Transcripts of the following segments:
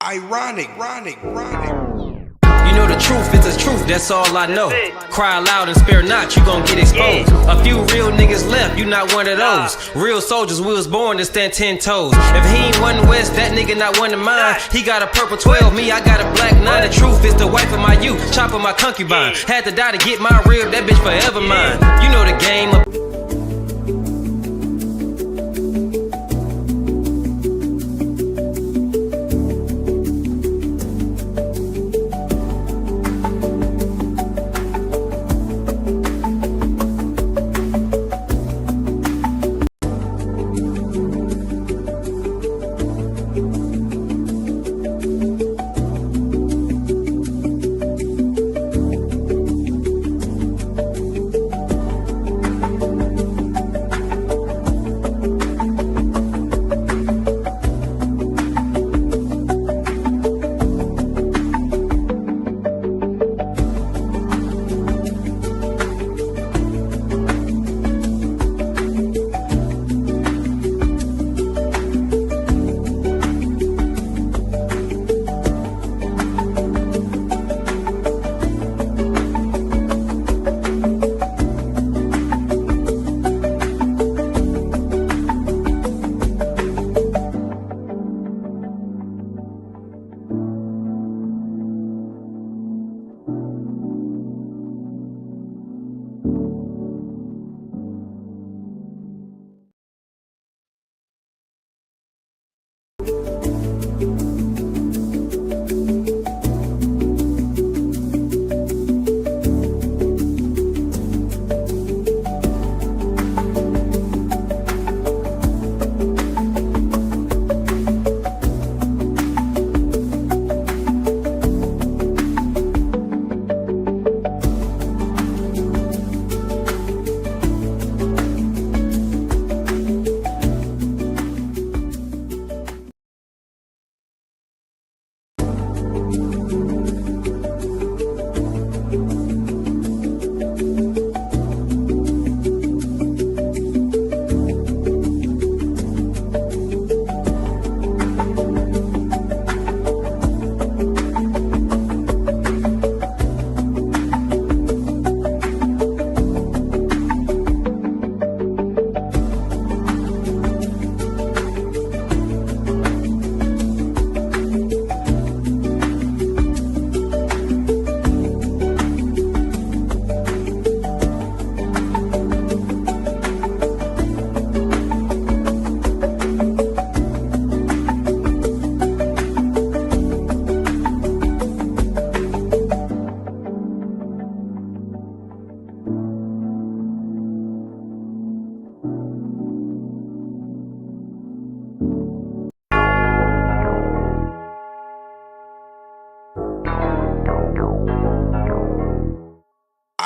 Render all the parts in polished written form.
Ironic. You know the truth is the truth, that's all I know. Cry loud and spare not, you gon' get exposed. A few real niggas left, you not one of those. Real soldiers, we was born to stand 10 toes. If he ain't one West, that nigga not one of mine. He got a purple 12, me, I got a black 9. The truth is the wife of my youth, chopper my concubine. Had to die to get my rib, that bitch forever mine. You know the game of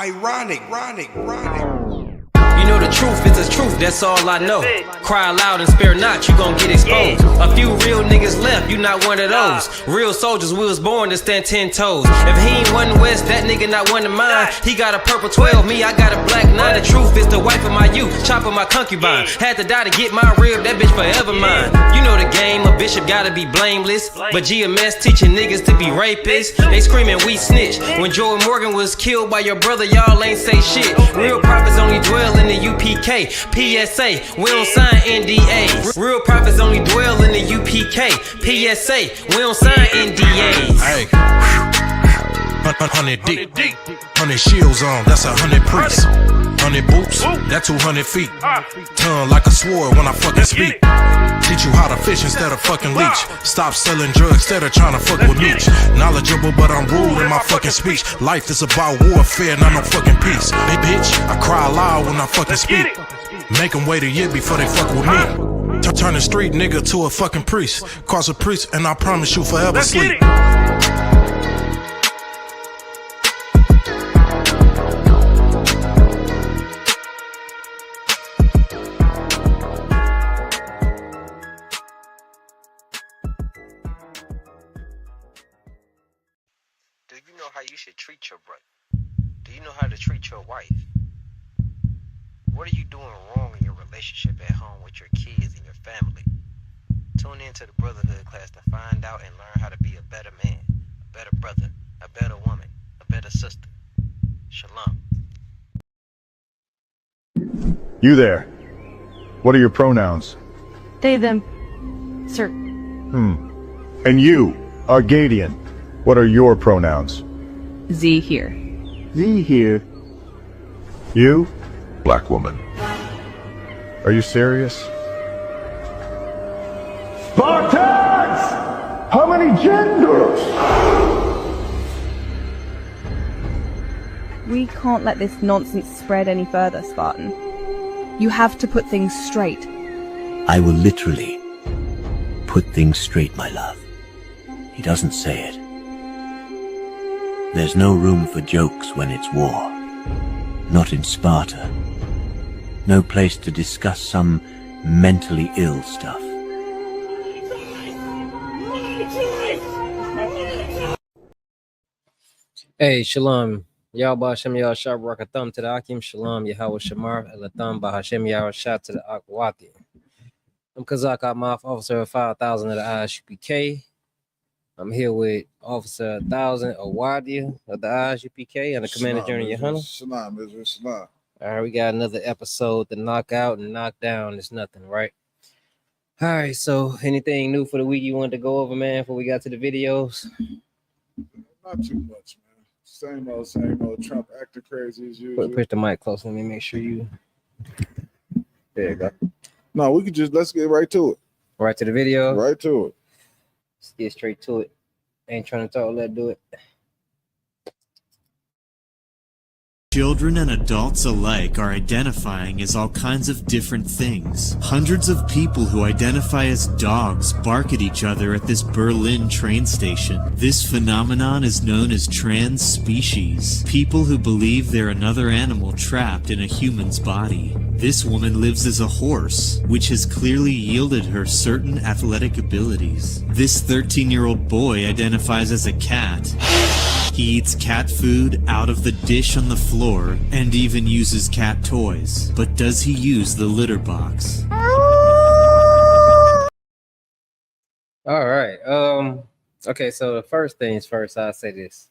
Ironic. You know the truth is the truth, that's all I know. Cry loud and spare not, you gon' get exposed. A few real niggas left, you not one of those. Real soldiers, we was born to stand 10 toes. If he ain't one West, that nigga not one of mine. He got a purple 12, me, I got a black 9. The truth is the wife of my youth, chopper my concubine. Had to die to get my rib, that bitch forever mine. You know the game, a bishop gotta be blameless. But GMS teaching niggas to be rapists. They screaming we snitch. When Joe Morgan was killed by your brother, y'all ain't say shit. Real prophets only dwell in the UPK. PSA, we don't sign NDAs. Real prophets only dwell in the UPK. PSA, we don't sign NDAs. Hey, 100 deep, 100 shields on, that's 100 priests. 100 boots, that 200 feet. Tongue like a sword when I fucking speak. Teach you how to fish instead of fucking leech. Stop selling drugs instead of trying to fuck with me. Knowledgeable, but I'm rude in my fucking speech. Life is about warfare, not no fucking peace. Hey bitch, I cry loud when I fucking speak. Make them wait a year before they fuck with me. Turn a street nigga to a fucking priest. Cross a priest and I promise you forever sleep. Do you know how you should treat your brother? Do you know how to treat your wife? What are you doing wrong in your relationship at home with your kids and your family Tune in to the Brotherhood class to find out and learn how to be a better man, a better brother, a better woman, a better sister. Shalom. You there. What are your pronouns? They, them, sir. And you, Argadian. What are your pronouns? Z here. Z here. You? Black woman. Are you serious? Spartans! How many genders? We can't let this nonsense spread any further, Spartan. You have to put things straight. I will literally put things straight, my love. He doesn't say it. There's no room for jokes when it's war. Not in Sparta. No place to discuss some mentally ill stuff. Hey, Shalom. Yahweh Hashem Yahweh Shah Barakatham to the Akim. Shalom Yahweh Shamar Elatham Bahashem Yahweh Shah to the Akwati. I'm Kazak Amaf, officer of 5,000 of the ISUPK. I'm here with Officer 1,000 Awadia of the ISUPK and the Commander General Yohana. Salam, Israel, salam. All right, we got another episode to knock out and knock down. It's nothing, right? All right, so anything new for the week you wanted to go over, man, before we got to the videos? Not too much, man. Same old. Trump acting crazy as usual. Push the mic close. Let me make sure you. There you go. No, we could let's get right to it. Right to the video. Right to it. Let's get straight to it. Ain't trying to talk, let's do it. Children and adults alike are identifying as all kinds of different things. Hundreds of people who identify as dogs bark at each other at this Berlin train station. This phenomenon is known as trans species. People who believe they're another animal trapped in a human's body. This woman lives as a horse, which has clearly yielded her certain athletic abilities. This 13-year-old boy identifies as a cat. He eats cat food out of the dish on the floor and even uses cat toys. But does he use the litter box? All right. Okay, so the first things first, I'll say this.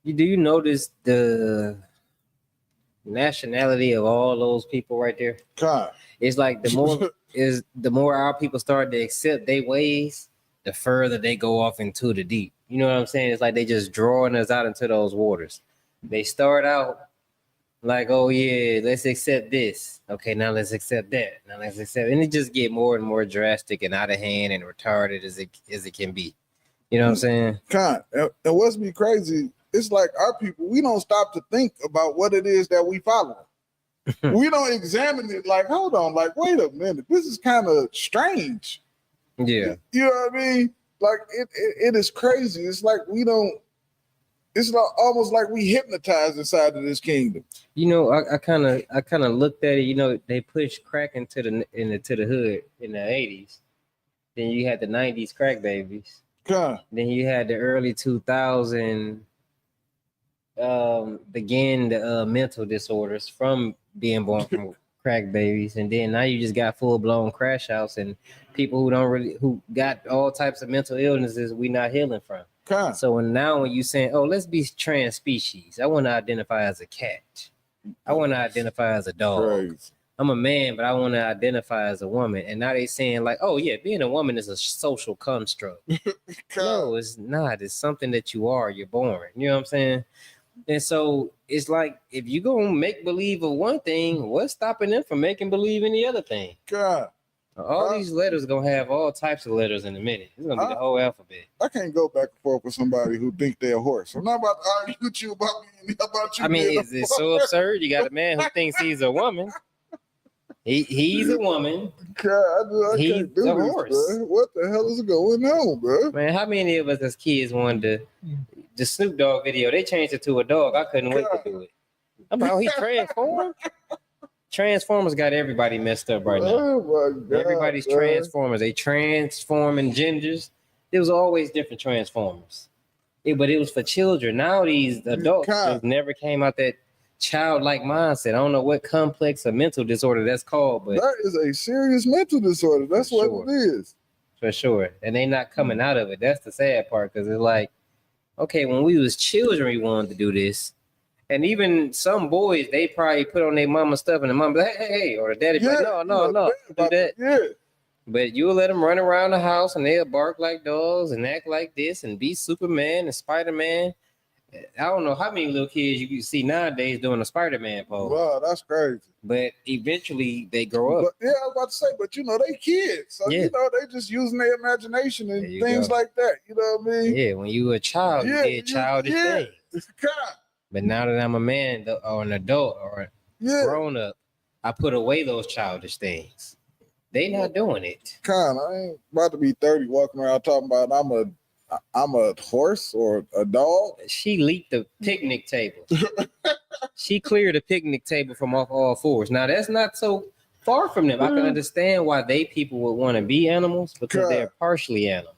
Do you notice the nationality of all those people right there? God. It's like the more our people start to accept their ways, the further they go off into the deep. You know what I'm saying? It's like they just drawing us out into those waters. They start out like, oh yeah, let's accept this. Okay, now let's accept that. Now let's accept, and it just get more and more drastic and out of hand and retarded as it can be. You know what I'm saying? God. And what's be crazy, it's like our people, we don't stop to think about what it is that we follow. We don't examine it like, hold on, like, wait a minute, this is kind of strange. Yeah. You know what I mean? Like it is crazy. It's like we don't. It's not, almost like we hypnotized inside of this kingdom. You know, I kind of looked at it. You know, they pushed crack into the hood in the 80s. Then you had the 90s crack babies. God. Then you had the early 2000 begin the mental disorders from being born from crack babies, and then now you just got full blown crash outs and people who got all types of mental illnesses we not healing from. God. So when you saying, oh, let's be trans species, I want to identify as a cat, I want to identify as a dog. Crazy. I'm a man, but I want to identify as a woman. And now they saying like, oh yeah, being a woman is a social construct. No, it's not. It's something that you are. You're born. You know what I'm saying? And so it's like, if you gonna make believe of one thing, what's stopping them from making believe in the other thing? God. All these letters gonna have all types of letters in a minute. It's gonna be the whole alphabet. I can't go back and forth with somebody who think they're a horse. I'm not about to argue with you about me. About you. I mean, it's so absurd. You got a man who thinks he's a woman. He's a woman. God, I He's can't do a this, horse. bro. What the hell is going on, bro? Man, how many of us as kids wanted the Snoop Dogg video? They changed it to a dog. I couldn't wait to do it. I'm like, oh, he transformed. Transformers got everybody messed up right now. Oh my God, Everybody's man. Transformers. They transforming genders. There was always different Transformers. But it was for children. Now these adults just never came out that childlike mindset. I don't know what complex or mental disorder that's called, but that is a serious mental disorder. That's what it is. for sure. And they not coming out of it. That's the sad part, because it's like, okay, when we was children, we wanted to do this. And even some boys, they probably put on their mama stuff, and the mama be like, hey, or the daddy be like, no, don't do that. Yeah. But you'll let them run around the house, and they'll bark like dogs and act like this and be Superman and Spider-Man. I don't know how many little kids you can see nowadays doing a Spider-Man pose. Wow, that's crazy. But eventually they grow up. But, yeah, I was about to say, but they kids. So, Yeah. They just using their imagination and things go. like that. You know what I mean? Yeah, when you were a child, you did childish things. God. But now that I'm a man or an adult or a grown up, I put away those childish things. They not doing it. I ain't about to be 30 walking around talking about I'm a horse or a dog. She leaked the picnic table. She cleared the picnic table from off all fours. Now that's not so far from them. I can understand why people would want to be animals, because they're partially animal.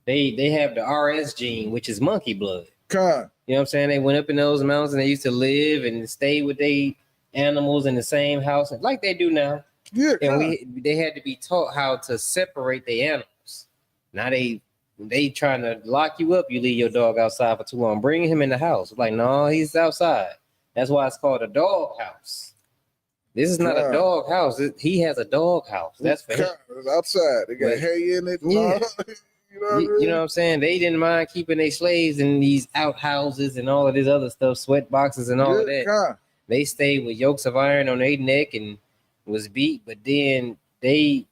They have the RS gene, which is monkey blood. You know what I'm saying? They went up in those mountains and they used to live and stay with their animals in the same house, like they do now. Yeah, and they had to be taught how to separate the animals. Now they trying to lock you up. You leave your dog outside for too long. Bring him in the house. Like, no, he's outside. That's why it's called a dog house. This is not a dog house. He has a dog house. That's for him. It's outside. They got hay in it. Yeah. You know what I'm saying? They didn't mind keeping their slaves in these outhouses and all of this other stuff, sweat boxes and all of that. They stayed with yokes of iron on their neck and was beat, but then they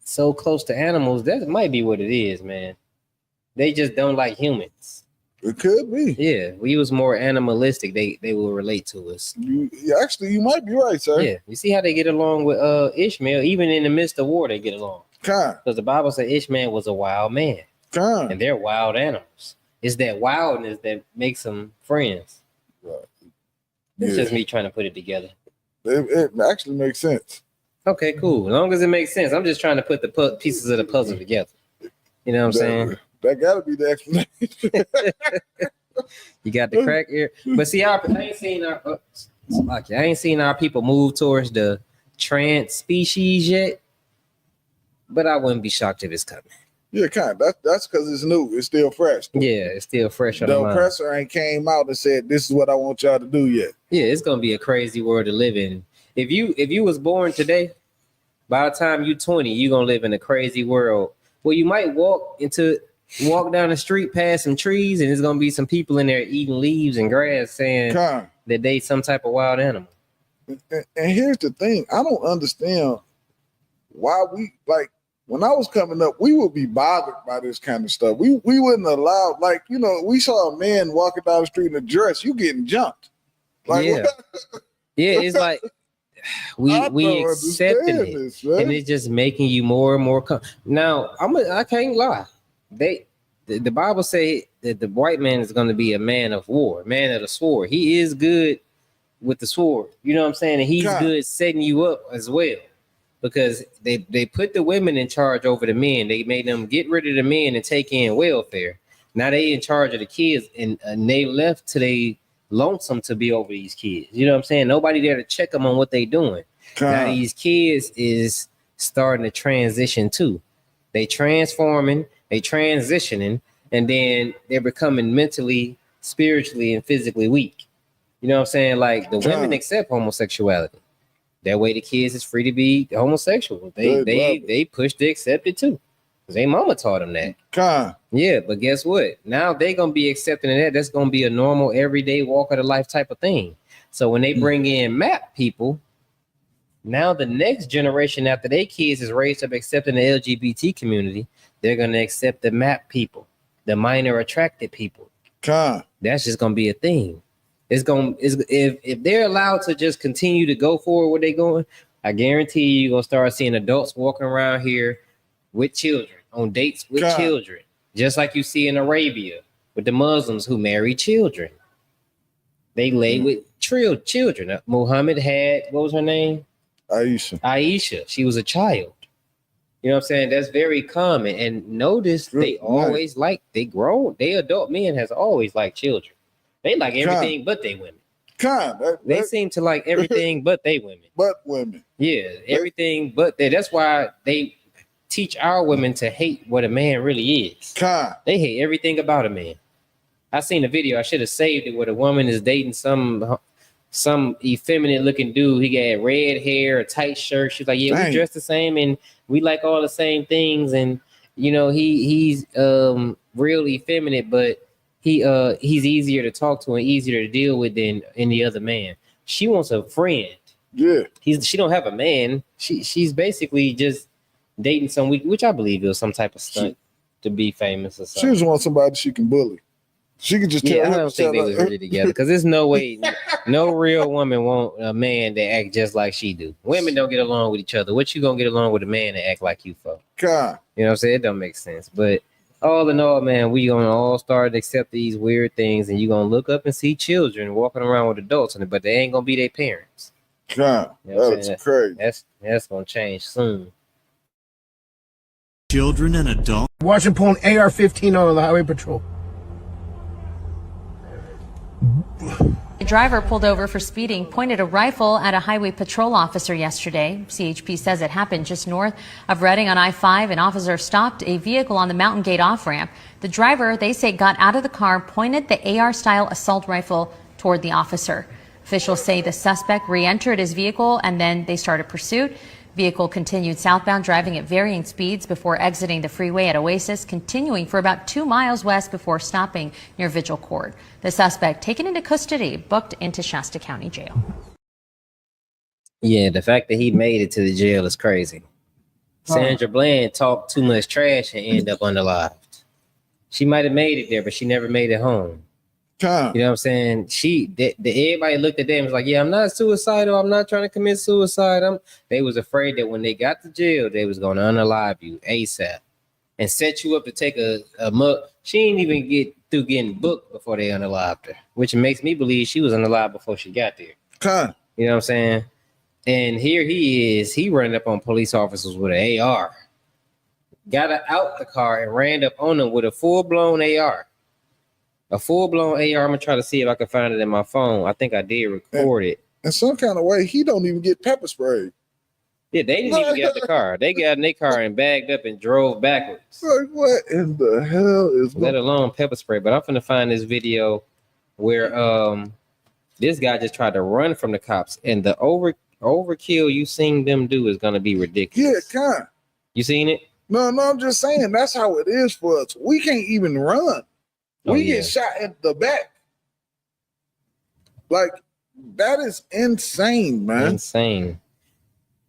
so close to animals. That might be what it is, man. They just don't like humans. It could be. Yeah, we was more animalistic. They will relate to us. You might be right, sir. Yeah, you see how they get along with Ishmael. Even in the midst of war, they get along. Because the Bible said Ishmael was a wild man. And they're wild animals. It's that wildness that makes them friends. Right. It's just me trying to put it together. It actually makes sense. Okay, cool. As long as it makes sense. I'm just trying to put the pieces of the puzzle together. You know what I'm saying? That gotta be the explanation. You got the crack here. But see, I ain't seen our people move towards the trans species yet. But I wouldn't be shocked if it's coming. Yeah, that's because it's new. It's still fresh. Yeah, it's still fresh on the mind. The oppressor ain't came out and said, this is what I want y'all to do yet. Yeah, it's gonna be a crazy world to live in. If you was born today, by the time you 20, you're gonna live in a crazy world where you might walk down the street past some trees and there's gonna be some people in there eating leaves and grass saying that they some type of wild animal. And here's the thing, I don't understand why when I was coming up, we would be bothered by this kind of stuff. We wouldn't allow, we saw a man walking down the street in a dress, you getting jumped. Yeah, it's like we accepting it, and it's just making you more and more. Now I can't lie. The Bible say that the white man is going to be a man of war, man of the sword. He is good with the sword. You know what I'm saying? And he's good setting you up as well. Because they put the women in charge over the men. They made them get rid of the men and take in welfare. Now they in charge of the kids, and they left to they lonesome to be over these kids. You know what I'm saying? Nobody there to check them on what they doing. Now these kids is starting to transition too. They transforming, they transitioning, and then they're becoming mentally, spiritually, and physically weak. You know what I'm saying? Like the women accept homosexuality. That way the kids is free to be homosexual. They push to accept it too. Because their mama taught them that. Yeah, but guess what? Now they gonna be accepting of that. That's gonna be a normal everyday walk of the life type of thing. So when they bring in MAP people, now the next generation after their kids is raised up accepting the LGBT community, they're gonna accept the MAP people, the minor attracted people. That's just gonna be a thing. If they're allowed to just continue to go forward where they're going, I guarantee you're gonna start seeing adults walking around here with children on dates with children, just like you see in Arabia with the Muslims who marry children. They lay with children. Muhammad had, what was her name? Aisha. She was a child. You know what I'm saying? That's very common. And notice they always they adult men has always liked children. They like everything but they women. They seem to like everything but they women. But women. Yeah, everything but they. That's why teach our women to hate what a man really is. They hate everything about a man. I seen a video. I should have saved it where the woman is dating some effeminate looking dude. He got red hair, a tight shirt. She's like, yeah, we dress the same and we like all the same things. And you know, he's real effeminate, but he's easier to talk to and easier to deal with than any other man. She wants a friend. Yeah. She don't have a man. She's basically just dating some weak, which I believe it was some type of stunt to be famous or something. She just wants somebody she can bully. She could just tell I don't think they was really together because there's no way no real woman want a man that act just like she do. Women don't get along with each other. What you gonna get along with a man that act like you for? God. You know what I'm saying? It don't make sense. But all in all, man, we gonna all start to accept these weird things, and you gonna look up and see children walking around with adults in it, but they ain't gonna be their parents. God, you know that's crazy. That's gonna change soon. Children and adults. Watching pulling AR-15 on the highway patrol. A driver pulled over for speeding pointed a rifle at a highway patrol officer yesterday. CHP says it happened just north of Reading on I-5. An officer stopped a vehicle on the Mountain Gate off-ramp. The driver, they say, got out of the car, pointed the AR-style assault rifle toward the officer. Officials say the suspect re-entered his vehicle and then they started pursuit. Vehicle continued southbound, driving at varying speeds before exiting the freeway at Oasis, continuing for about 2 miles west before stopping near Vigil Court. The suspect taken into custody, booked into Shasta County Jail. Yeah, the fact that he made it to the jail is crazy. Sandra Bland talked too much trash and ended up unalived. She might have made it there, but she never made it home. You know what I'm saying? Everybody looked at them and was like, yeah, I'm not suicidal. I'm not trying to commit suicide. They was afraid that when they got to jail, they was going to unalive you ASAP and set you up to take a mug. She didn't even get through getting booked before they unalived her, which makes me believe she was unalived before she got there. You know what I'm saying? And here he is. He ran up on police officers with an AR. Got her out the car and ran up on them with a full-blown AR. A full-blown AR. I'm gonna try to see if I can find it in my phone. I think I did record it. In some kind of way, he don't even get pepper sprayed. Yeah, they didn't even get out the car. They got in their car and bagged up and drove backwards. Like, what in the hell is let alone pepper spray? But I'm gonna find this video where this guy just tried to run from the cops, and the overkill you seen them do is gonna be ridiculous. Yeah, you seen it? No, I'm just saying that's how it is for us. We can't even run. We get shot at the back. Like, that is insane, man. Insane.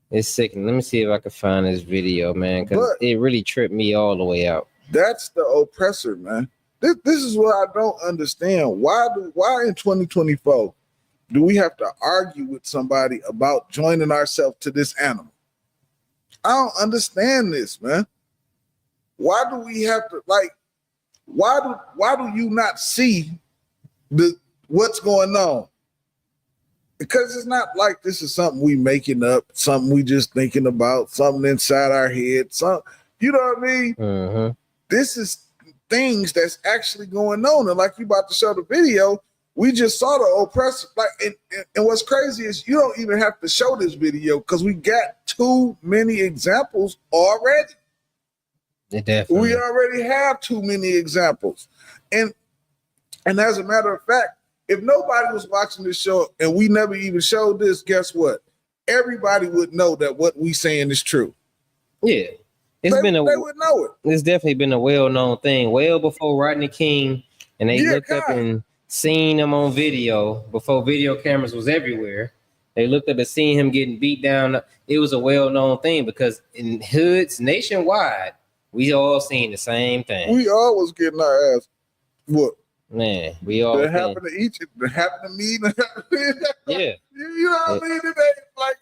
It's sickening. Let me see if I can find this video, man, because it really tripped me all the way out. That's the oppressor, man. This is what I don't understand. Why in 2024 do we have to argue with somebody about joining ourselves to this animal? I don't understand this, man. Why do we have to, like, why do you not see what's going on? Because it's not like this is something we making up, something we just thinking about, something inside our head. You know what I mean? Mm-hmm. This is things that's actually going on. And like you about to show the video, we just saw the oppressor. Like, and what's crazy is you don't even have to show this video because we got too many examples already. We already have too many examples. And as a matter of fact, if nobody was watching this show and we never even showed this, guess what? Everybody would know that what we saying is true. Yeah. They would know it. It's definitely been a well-known thing. Well before Rodney King, and they looked up and seen him on video before video cameras was everywhere. They looked up and seen him getting beat down. It was a well-known thing because in hoods nationwide, we all seen the same thing. We all was getting our ass whooped. Man, we all that happened to each. It happened to me. Yeah, you know what I mean. It ain't like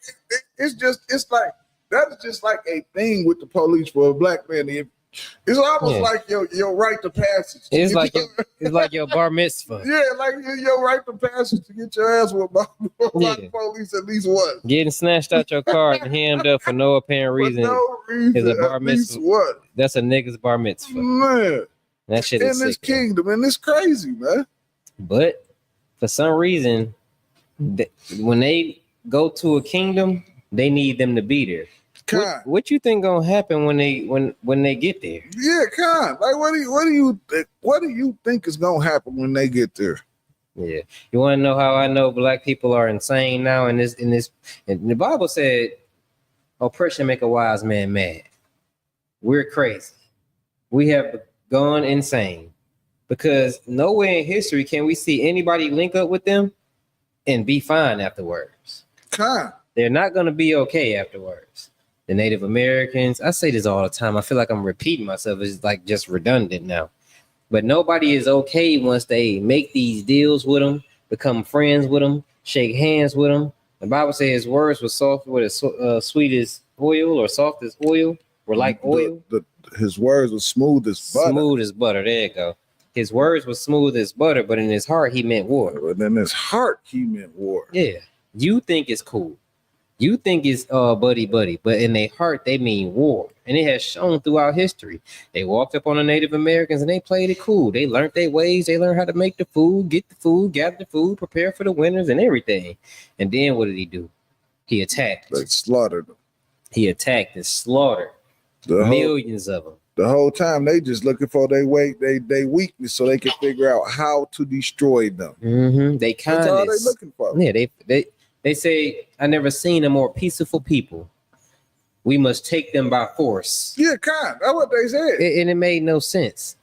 it's like that is just like a thing with the police for a black man. It's almost like your right to passage. It's like your bar mitzvah. Yeah, like your right to passage to get your ass whooped by the police at least once. Getting snatched out your car and hemmed up for no apparent reason. Is a bar mitzvah. What? That's a nigga's bar mitzvah. Man. That shit is in this kingdom, and it's crazy, man. But for some reason, when they go to a kingdom, they need them to be there. What you think gonna happen when they get there? Yeah, like what do you think is gonna happen when they get there? Yeah, you want to know how I know black people are insane now? And the Bible said, "Oppression make a wise man mad." We're crazy. We have gone insane because nowhere in history can we see anybody link up with them and be fine afterwards. They're not gonna be okay afterwards. The Native Americans, I say this all the time. I feel like I'm repeating myself. It's like just redundant now. But nobody is okay once they make these deals with them, become friends with them, shake hands with them. The Bible says his words were soft, sweet as oil or soft as oil, or like oil. His words were smooth as butter. Smooth as butter. There you go. His words were smooth as butter, but in his heart, he meant war. But in his heart, he meant war. Yeah. You think it's cool. You think it's buddy, but in their heart, they mean war. And it has shown throughout history. They walked up on the Native Americans and they played it cool. They learned their ways. They learned how to make the food, get the food, gather the food, prepare for the winters and everything. And then what did he do? He attacked. They slaughtered them. He attacked and slaughtered millions of them. The whole time they just looking for their weakness so they can figure out how to destroy them. Mm-hmm. That's all they looking for. Yeah, they say, I never seen a more peaceful people. We must take them by force. Yeah, that's what they said. And it made no sense.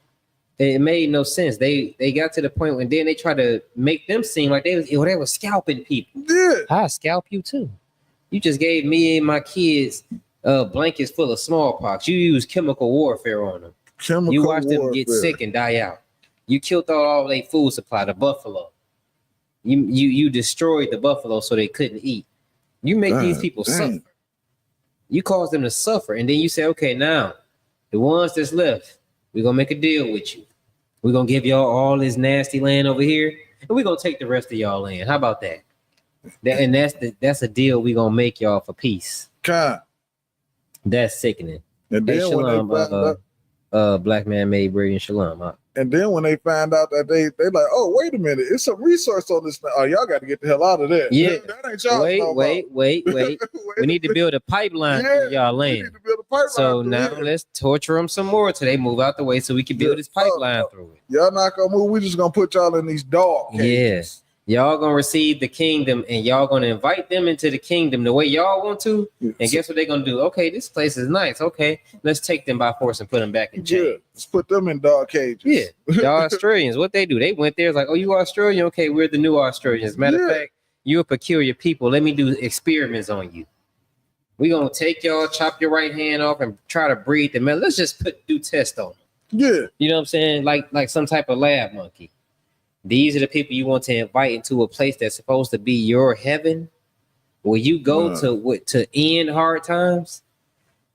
It made no sense. They got to the point when then they tried to make them seem like they were scalping people. Yeah. I scalp you too. You just gave me and my kids blankets full of smallpox. You used chemical warfare on them. You watched them get sick and die out. You killed all their food supply, the buffalo. You destroyed the buffalo so they couldn't eat. You make these people suffer. You cause them to suffer, and then you say, okay, now the ones that's left, we're gonna make a deal with you. We're gonna give y'all all this nasty land over here, and we're gonna take the rest of y'all land. How about that? That's a deal we're gonna make y'all for peace. That's sickening. And then Shalom, Black Man Made Brilliant Shalom. And then when they find out that they like, oh, wait a minute, it's a resource on this thing. Oh, y'all got to get the hell out of there. Yeah. That ain't y'all. Wait. We need to build a pipeline through y'all land. We need to build a pipeline so now let's torture them some more till they move out the way so we can build this pipeline through it. Y'all not gonna move. We just gonna put y'all in these dog cages. Yes. Y'all gonna receive the kingdom and y'all gonna invite them into the kingdom the way y'all want to. And guess what they're gonna do? Okay, this place is nice. Okay, let's take them by force and put them back in jail. Yeah, let's put them in dog cages. Yeah, the Australians, what they do? They went there, like, oh, you Australian? Okay, we're the new Australians. Matter of fact, you're a peculiar people. Let me do experiments on you. We're gonna take y'all, chop your right hand off, and try to breed them. Let's just do tests on them. Yeah, you know what I'm saying? Like some type of lab monkey. These are the people you want to invite into a place that's supposed to be your heaven. Where you go to end hard times,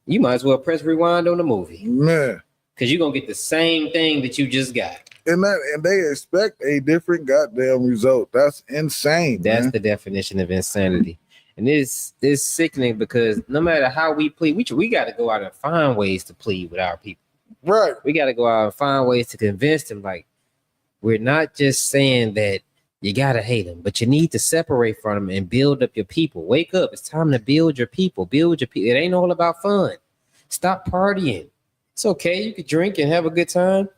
you might as well press rewind on the movie. Man. Because you're going to get the same thing that you just got. And they expect a different goddamn result. That's insane. That's the definition of insanity. And it's sickening because no matter how we plead, we got to go out and find ways to plead with our people. Right. We got to go out and find ways to convince them, like, we're not just saying that you got to hate them, but you need to separate from them and build up your people. Wake up. It's time to build your people. Build your people. It ain't all about fun. Stop partying. It's okay. You can drink and have a good time,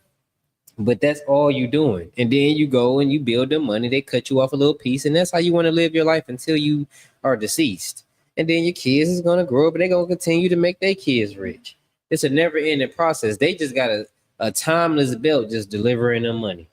but that's all you're doing. And then you go and you build them money. They cut you off a little piece, and that's how you want to live your life until you are deceased. And then your kids is going to grow up, and they're going to continue to make their kids rich. It's a never-ending process. They just got a timeless belt just delivering them money.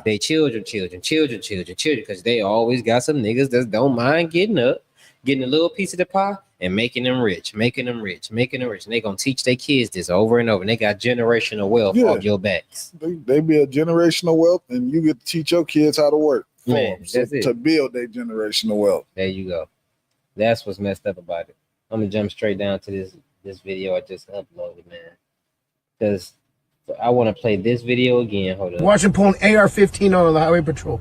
They children, because they always got some niggas that don't mind getting up, getting a little piece of the pie and making them rich. And they gonna teach their kids this over and over. And they got generational wealth off your backs. They build generational wealth, and you get to teach your kids how to work. Man, that's it. To build their generational wealth. There you go. That's what's messed up about it. I'm gonna jump straight down to this video I just uploaded, man, because I want to play this video again. Hold on. Watch him pull an AR-15 on the highway patrol.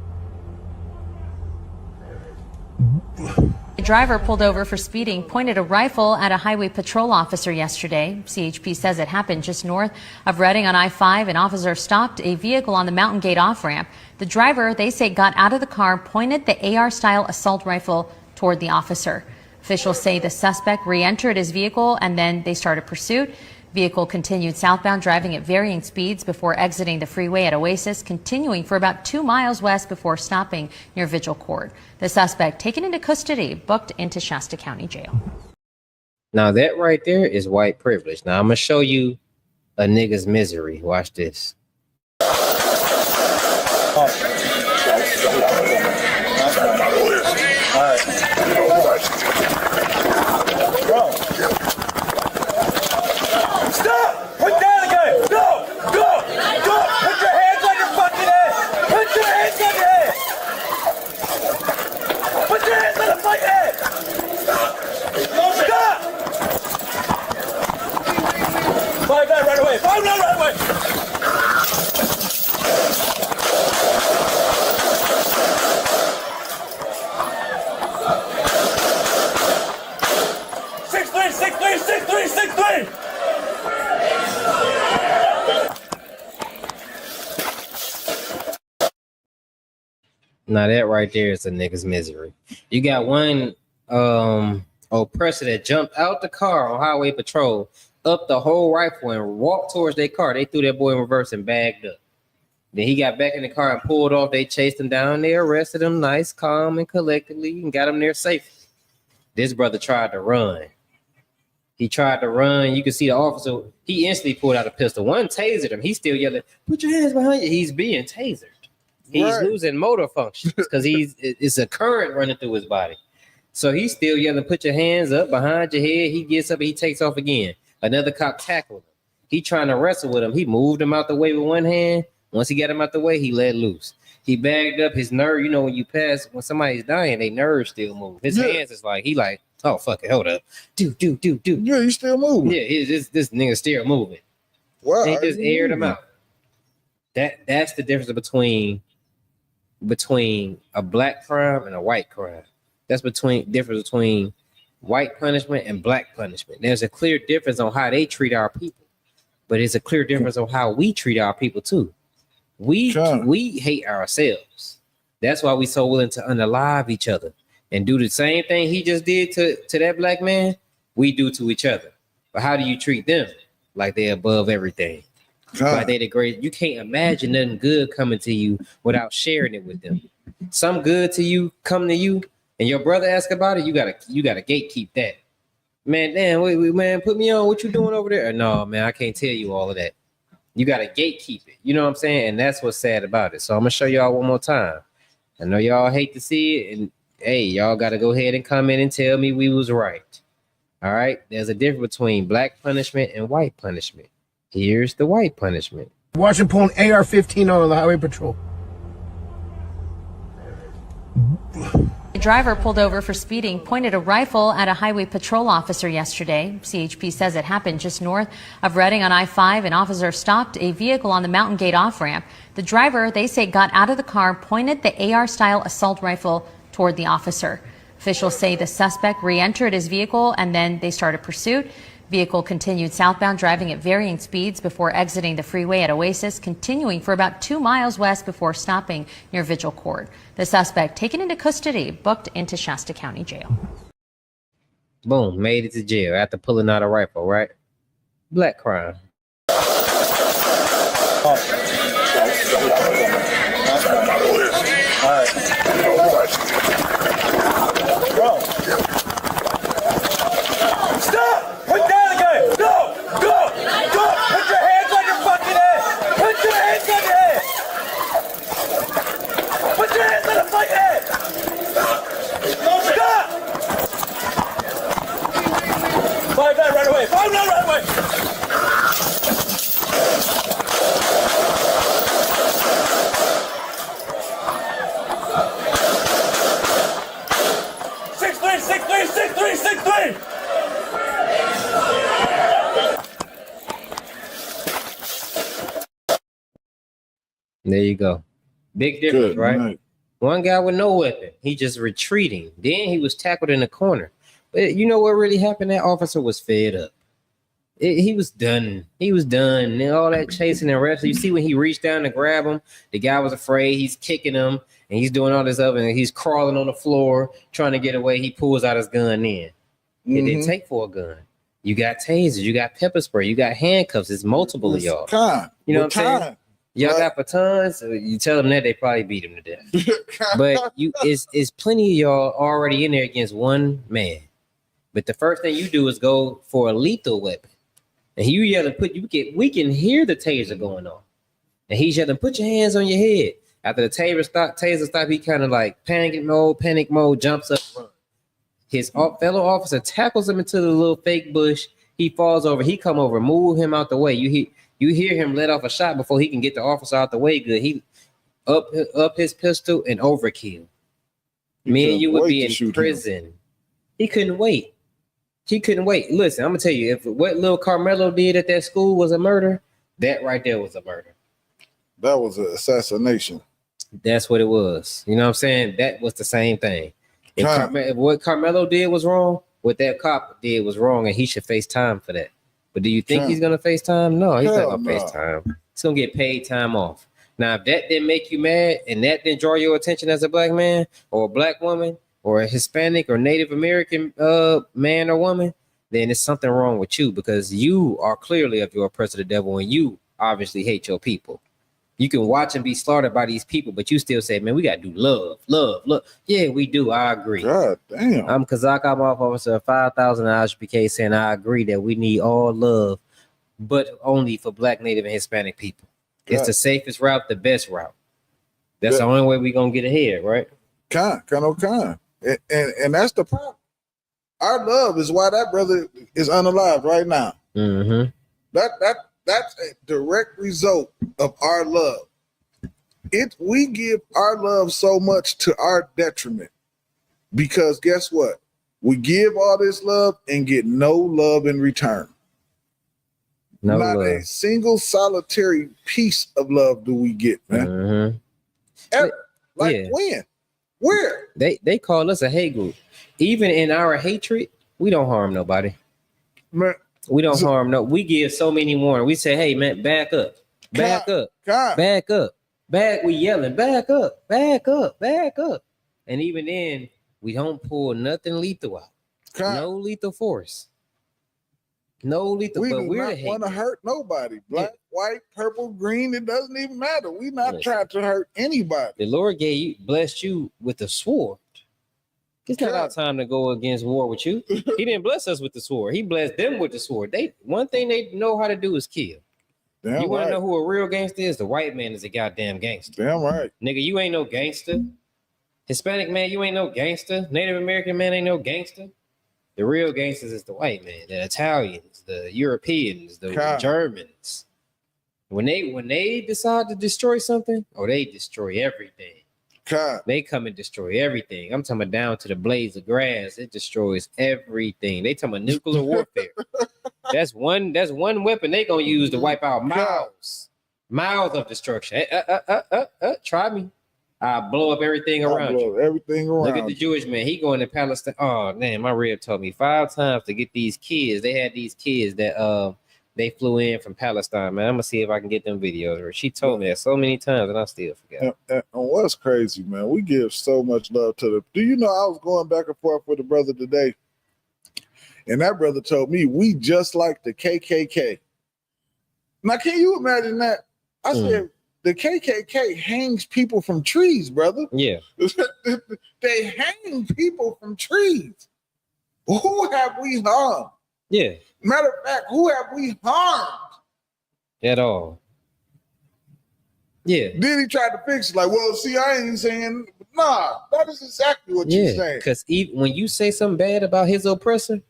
A driver pulled over for speeding pointed a rifle at a highway patrol officer yesterday. CHP says it happened just north of Reading on I-5. An officer stopped a vehicle on the Mountain Gate off-ramp. The driver, they say, got out of the car, pointed the AR-style assault rifle toward the officer. Officials say the suspect re-entered his vehicle and then they started pursuit. Vehicle continued southbound, driving at varying speeds before exiting the freeway at Oasis, continuing for about 2 miles west before stopping near Vigil Court. The suspect taken into custody, booked into Shasta County Jail. Now that right there is white privilege. Now I'm gonna show you a nigga's misery. Watch this. Stop! Put down the gun! Go! Go! Go! Put your hands on your fucking head! Put your hands on your head! Put your hands on the fucking head! Stop! Five nine right away! 5'9" right away! Six three. Now that right there is a nigga's misery. You got one oppressor that jumped out the car on highway patrol, up the whole rifle and walked towards their car. They threw that boy in reverse and bagged up. Then he got back in the car and pulled off. They chased him down. They arrested him nice, calm, and collectively and got him there safely. This brother tried to run. He tried to run. You can see the officer. He instantly pulled out a pistol. One tasered him. He's still yelling, "Put your hands behind you." He's being tasered. He's losing motor functions because it's a current running through his body. So he's still yelling, "Put your hands up behind your head." He gets up and he takes off again. Another cop tackled him. He trying to wrestle with him. He moved him out the way with one hand. Once he got him out the way, he let loose. He bagged up his nerve. You know, when somebody's dying, their nerves still move. His hands is like, he like, oh, fuck it, hold up. Do. Yeah, you still moving. Yeah, this nigga still moving. Wow. They just aired him out. That's the difference between a black crime and a white crime. That's difference between white punishment and black punishment. There's a clear difference on how they treat our people, but it's a clear difference on how we treat our people too. We hate ourselves. That's why we so willing to unalive each other and do the same thing he just did to that black man. We do to each other. But how do you treat them? Like they're above everything. Like they the great. You can't imagine nothing good coming to you without sharing it with them. Some good to you come to you, and your brother ask about it. You gotta gatekeep that. Man, damn, wait, man, put me on. What you doing over there? No, man, I can't tell you all of that. You gotta gatekeep it. You know what I'm saying? And that's what's sad about it. So I'm gonna show y'all one more time. I know y'all hate to see it, and hey, y'all gotta go ahead and comment and tell me we was right. All right, there's a difference between black punishment and white punishment. Here's the white punishment. Watch him pull an AR-15 on the highway patrol. The driver pulled over for speeding, pointed a rifle at a highway patrol officer yesterday. CHP says it happened just north of Reading on I-5. An officer stopped a vehicle on the Mountain Gate off-ramp. The driver, they say, got out of the car, pointed the AR-style assault rifle toward the officer. Officials say the suspect re-entered his vehicle and then they started pursuit. Vehicle continued southbound, driving at varying speeds before exiting the freeway at Oasis, continuing for about 2 miles west before stopping near Vigil Court. The suspect taken into custody, booked into Shasta County Jail. Boom, made it to jail after pulling out a rifle, right? Black crime. Stop! Put down the gun! Go! Go! Go! Put your hands on your fucking head! Put your hands on your head! Put your hands on the fucking head! Stop! 5'9" right away! 5'9" right away! Six three. There you go. Big difference, right? One guy with no weapon. He just retreating. Then he was tackled in the corner. But you know what really happened? That officer was fed up. He was done. He was done. And all that chasing and wrestling. You see when he reached down to grab him, the guy was afraid. He's kicking him. and he's doing all this other, and he's crawling on the floor trying to get away. He pulls out his gun. It didn't take for a gun. You got tasers, you got pepper spray, you got handcuffs. It's multiple of y'all. You know what I'm saying? Y'all got batons. You tell them that, they probably beat him to death. But it's plenty of y'all already in there against one man. But the first thing you do is go for a lethal weapon. And you yelling, we can hear the taser going on. And he's yelling, put your hands on your head. After the taser stop, he kind of like panic mode, jumps up, runs. His fellow officer tackles him into the little fake bush. He falls over. He come over, move him out the way. You hear him let off a shot before he can get the officer out the way. Good. He up his pistol and overkill. Me and you would be in prison. He couldn't wait. Listen, I'm gonna tell you, if what little Carmelo did at that school was a murder, that right there was a murder. That was an assassination. That's what it was. You know what I'm saying? That was the same thing. If what Carmelo did was wrong, what that cop did was wrong, and he should face time for that. But do you think he's gonna face time? No, he's not gonna face time. He's gonna get paid time off. Now, if that didn't make you mad and that didn't draw your attention as a black man or a black woman or a Hispanic or Native American man or woman, then there's something wrong with you, because you are clearly of your oppressor, the devil, and you obviously hate your people. You can watch and be slaughtered by these people, but you still say, man, we got to do love. Yeah, we do. I agree. God damn. I'm Kazak. I'm officer 5,000 IHBK saying I agree that we need all love, but only for black, Native, and Hispanic people. It's the safest route, the best route. That's the only way we're going to get ahead, right? And that's the problem. Our love is why that brother is unalive right now. Mm-hmm. That's a direct result of our love. We give our love so much to our detriment, because guess what? We give all this love and get no love in return. Not a single solitary piece of love do we get, man. Mm-hmm. Ever. When? Where? They call us a hate group. Even in our hatred, we don't harm nobody. Man. We don't harm no. We give so many warnings. We say, hey man, back up. We yelling, back up. And even then, we don't pull nothing lethal out. No lethal force. No lethal. We but do we're not want to hurt nobody. Black, white, purple, green. It doesn't even matter. We're not trying to hurt anybody. The Lord blessed you with a sword. It's not our time to go against war with you. He didn't bless us with the sword. He blessed them with the sword. One thing they know how to do is kill. Damn, you want to know who a real gangster is? The white man is a goddamn gangster. Damn right. Nigga, you ain't no gangster. Hispanic man, you ain't no gangster. Native American man ain't no gangster. The real gangsters is the white man, the Italians, the Europeans, the Germans. When they decide to destroy something, they destroy everything. They come and destroy everything. I'm talking about down to the blades of grass. It destroys everything. They talking about nuclear warfare. That's one weapon they gonna use to wipe out miles of destruction. Try me. I'll blow up everything around you. Look at the Jewish man. He going to Palestine. Oh man, my rib told me 5 times to get these kids. They had these kids that they flew in from Palestine, man. I'm gonna see if I can get them videos. She told me that so many times, and I still forgot. And what's crazy, man? We give so much love to them. Do you know I was going back and forth with a brother today, and that brother told me we just like the KKK. Now, can you imagine that? I said the KKK hangs people from trees, brother. Yeah, they hang people from trees. Who have we harmed? Yeah. Matter of fact, who have we harmed? At all. Yeah. Then he tried to fix it. Like, well, see, I ain't saying, nah, that is exactly what you're saying. Because when you say something bad about his oppressor,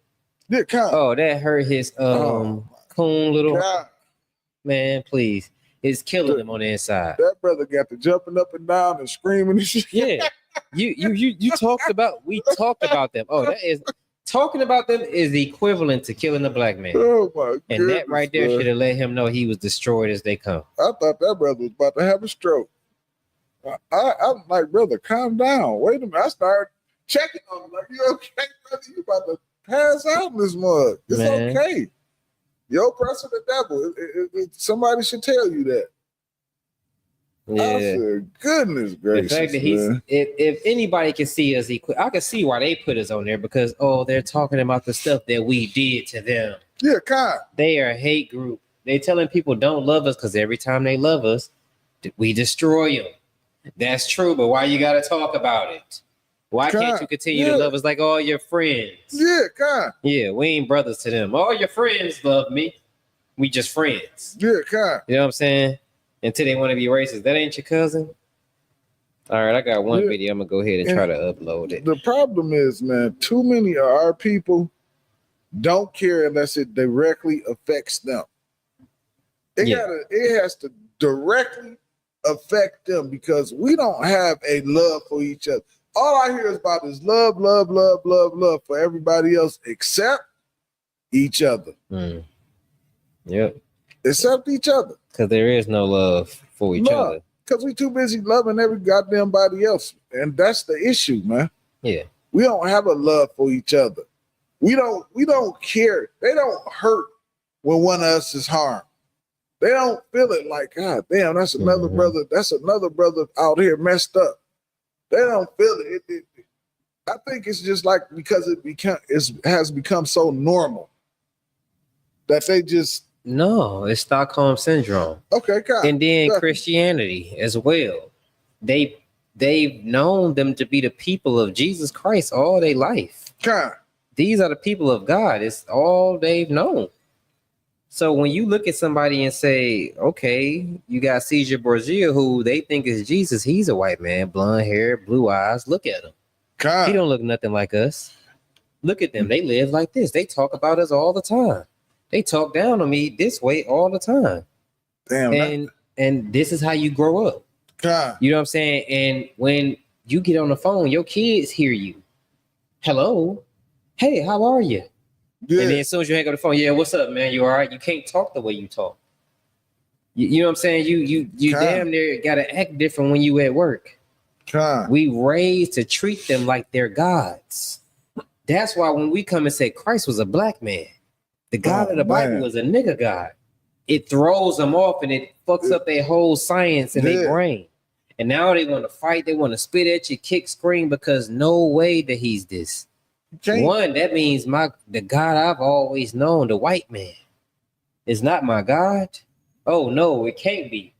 that hurt his coon little man, please. It's killing him on the inside. That brother got to jumping up and down and screaming and shit. Yeah. We talked about them. That is talking about them is the equivalent to killing a black man. Oh my goodness, and that right there should have let him know he was destroyed as they come. I thought that brother was about to have a stroke. I'm like, brother, calm down. Wait a minute. I started checking on him. Like, you okay, brother? You about to pass out in this mug. It's okay. Your oppressor the devil. Somebody should tell you that. Yeah. I said, goodness gracious, The fact that he's, man. if anybody can see us, I can see why they put us on there because they're talking about the stuff that we did to them. Yeah, kind. They are a hate group. They telling people don't love us because every time they love us, we destroy them. That's true, but why you gotta talk about it? Why can't you continue to love us like all your friends? Yeah, kind. Yeah, we ain't brothers to them. All your friends love me. We just friends. Yeah, kind. You know what I'm saying? Until they want to be racist. That ain't your cousin? All right, I got one video. I'm gonna go ahead and try to upload it. The problem is, man, too many of our people don't care unless it directly affects them. It has to directly affect them because we don't have a love for each other. All I hear is about is love, love, love, love, love for everybody else except each other. Yep. Except each other. Because there is no love for each other. Because we too busy loving every goddamn body else. And that's the issue, man. Yeah. We don't have a love for each other. We don't care. They don't hurt when one of us is harmed. They don't feel it like, God damn, that's another brother. That's another brother out here messed up. They don't feel it. I think it's just like because it has become so normal that they just No, it's Stockholm syndrome. Okay, God. And then Christianity as well. They've known them to be the people of Jesus Christ all their life. God. These are the people of God. It's all they've known. So when you look at somebody and say, okay, you got Caesar Borgia, who they think is Jesus. He's a white man, blonde hair, blue eyes. Look at him. God. He don't look nothing like us. Look at them. They live like this. They talk about us all the time. They talk down on me this way all the time. Damn. And this is how you grow up. God. You know what I'm saying? And when you get on the phone, your kids hear you. Hello. Hey, how are you? Yeah. And then as soon as you hang up the phone, yeah, what's up, man? You all right? You can't talk the way you talk. You know what I'm saying? You damn near gotta act different when you at work. We raised to treat them like they're gods. That's why when we come and say Christ was a black man, the God of the Bible was a nigga God. It throws them off and it fucks up their whole science and their brain. And now they want to fight. They want to spit at you, kick, scream because no way that he's this. One, that means the God I've always known, the white man, is not my God. Oh no, it can't be.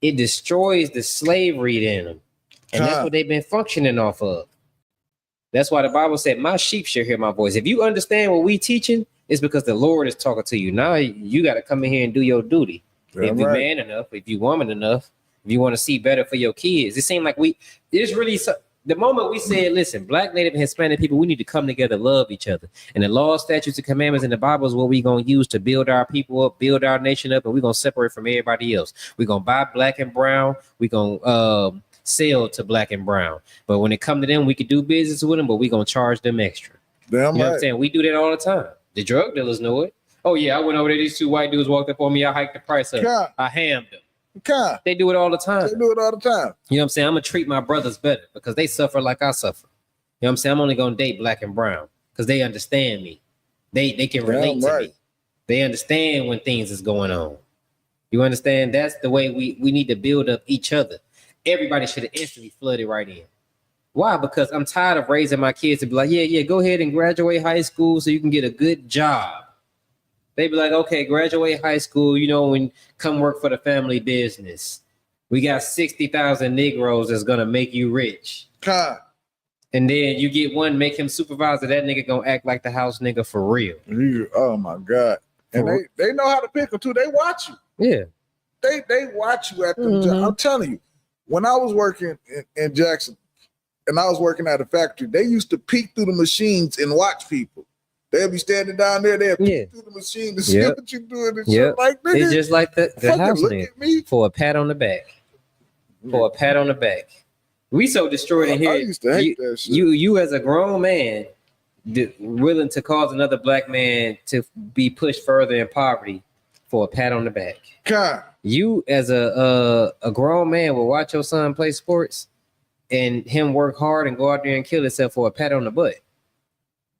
It destroys the slavery in them. And that's what they've been functioning off of. That's why the Bible said, my sheep shall hear my voice. If you understand what we teaching, it's because the Lord is talking to you. Now you got to come in here and do your duty. If you're man enough, if you woman enough, if you want to see better for your kids. It seemed like it's really, the moment we said, listen, black, native, and Hispanic people, we need to come together, love each other. And the law, statutes, and commandments in the Bible is what we're going to use to build our people up, build our nation up, and we're going to separate from everybody else. We're going to buy black and brown. We're going to sell to black and brown. But when it come to them, we could do business with them, but we're going to charge them extra. Damn, you know what I'm saying? We do that all the time. The drug dealers know it. Oh, yeah, I went over there. These two white dudes walked up on me. I hiked the price up. I hammed them. They do it all the time. They do it all the time. You know what I'm saying? I'm going to treat my brothers better because they suffer like I suffer. You know what I'm saying? I'm only going to date black and brown because they understand me. They can relate to me. They understand when things is going on. You understand? That's the way we need to build up each other. Everybody should have instantly flooded right in. Why? Because I'm tired of raising my kids to be like, yeah, go ahead and graduate high school so you can get a good job. They be like, okay, graduate high school, and come work for the family business. We got 60,000 Negroes that's gonna make you rich. And then you get one, make him supervisor. That nigga gonna act like the house nigga for real. Oh my God! And they know how to pick them too. They watch you. Yeah. They watch you at them. I'm telling you, when I was working in Jackson, and I was working at a factory, they used to peek through the machines and watch people. They'll be standing down there. They'll peek through the machine to see what you're doing. And shit. Like, nigga, it's just like the house nigga for a pat on the back. For a pat on the back. We so destroyed in here. I used to hate that shit. You as a grown man, willing to cause another black man to be pushed further in poverty for a pat on the back. You as a grown man will watch your son play sports and him work hard and go out there and kill himself for a pat on the butt.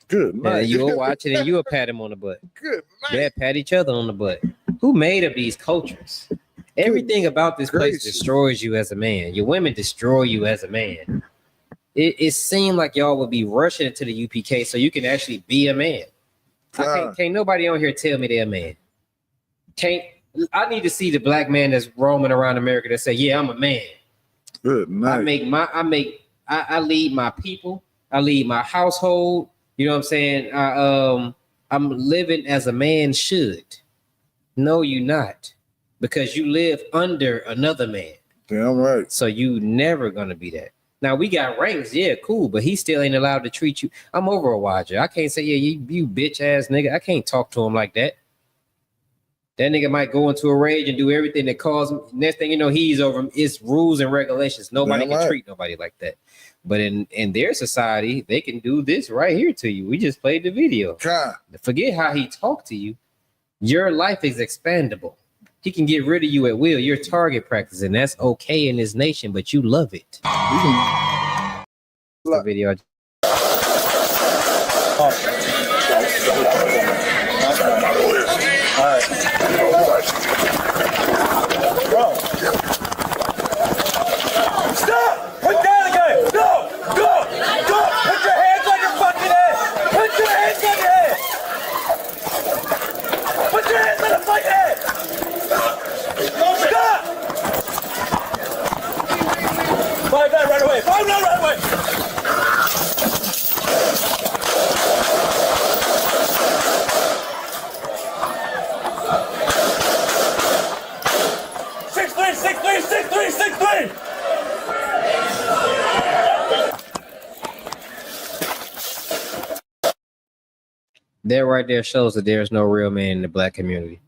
Good night. And you'll watch it and you'll pat him on the butt. Good night. They'll pat each other on the butt. Who made up these cultures? Everything about this place destroys you as a man. Your women destroy you as a man. It seemed like y'all would be rushing into the UPK so you can actually be a man. Can't nobody on here tell me they're a man. I need to see the black man that's roaming around America that say, yeah, I'm a man. Good night. I lead my people. I lead my household. You know what I'm saying? I'm living as a man should. No, you not. Because you live under another man. Damn right. So you never gonna be that. Now we got ranks, yeah, cool, but he still ain't allowed to treat you. I'm over a watcher. I can't say, yeah, you bitch ass nigga. I can't talk to him like that. That nigga might go into a rage and do everything that calls him. Next thing you know, he's over him. It's rules and regulations. Nobody can treat nobody like that. But in their society, they can do this right here to you. We just played the video. Forget how he talked to you. Your life is expandable. He can get rid of you at will. You're target practice, and that's okay in this nation, but you love it. The video. All right. Bro. Stop! Put down the gun! Go! Go! Go! Put your hands on your fucking head! Put your hands on your head! Put your hands on the fucking head! Stop! Five nine right away! 5-9 right away! Six, three. That right there shows that there's no real man in the black community.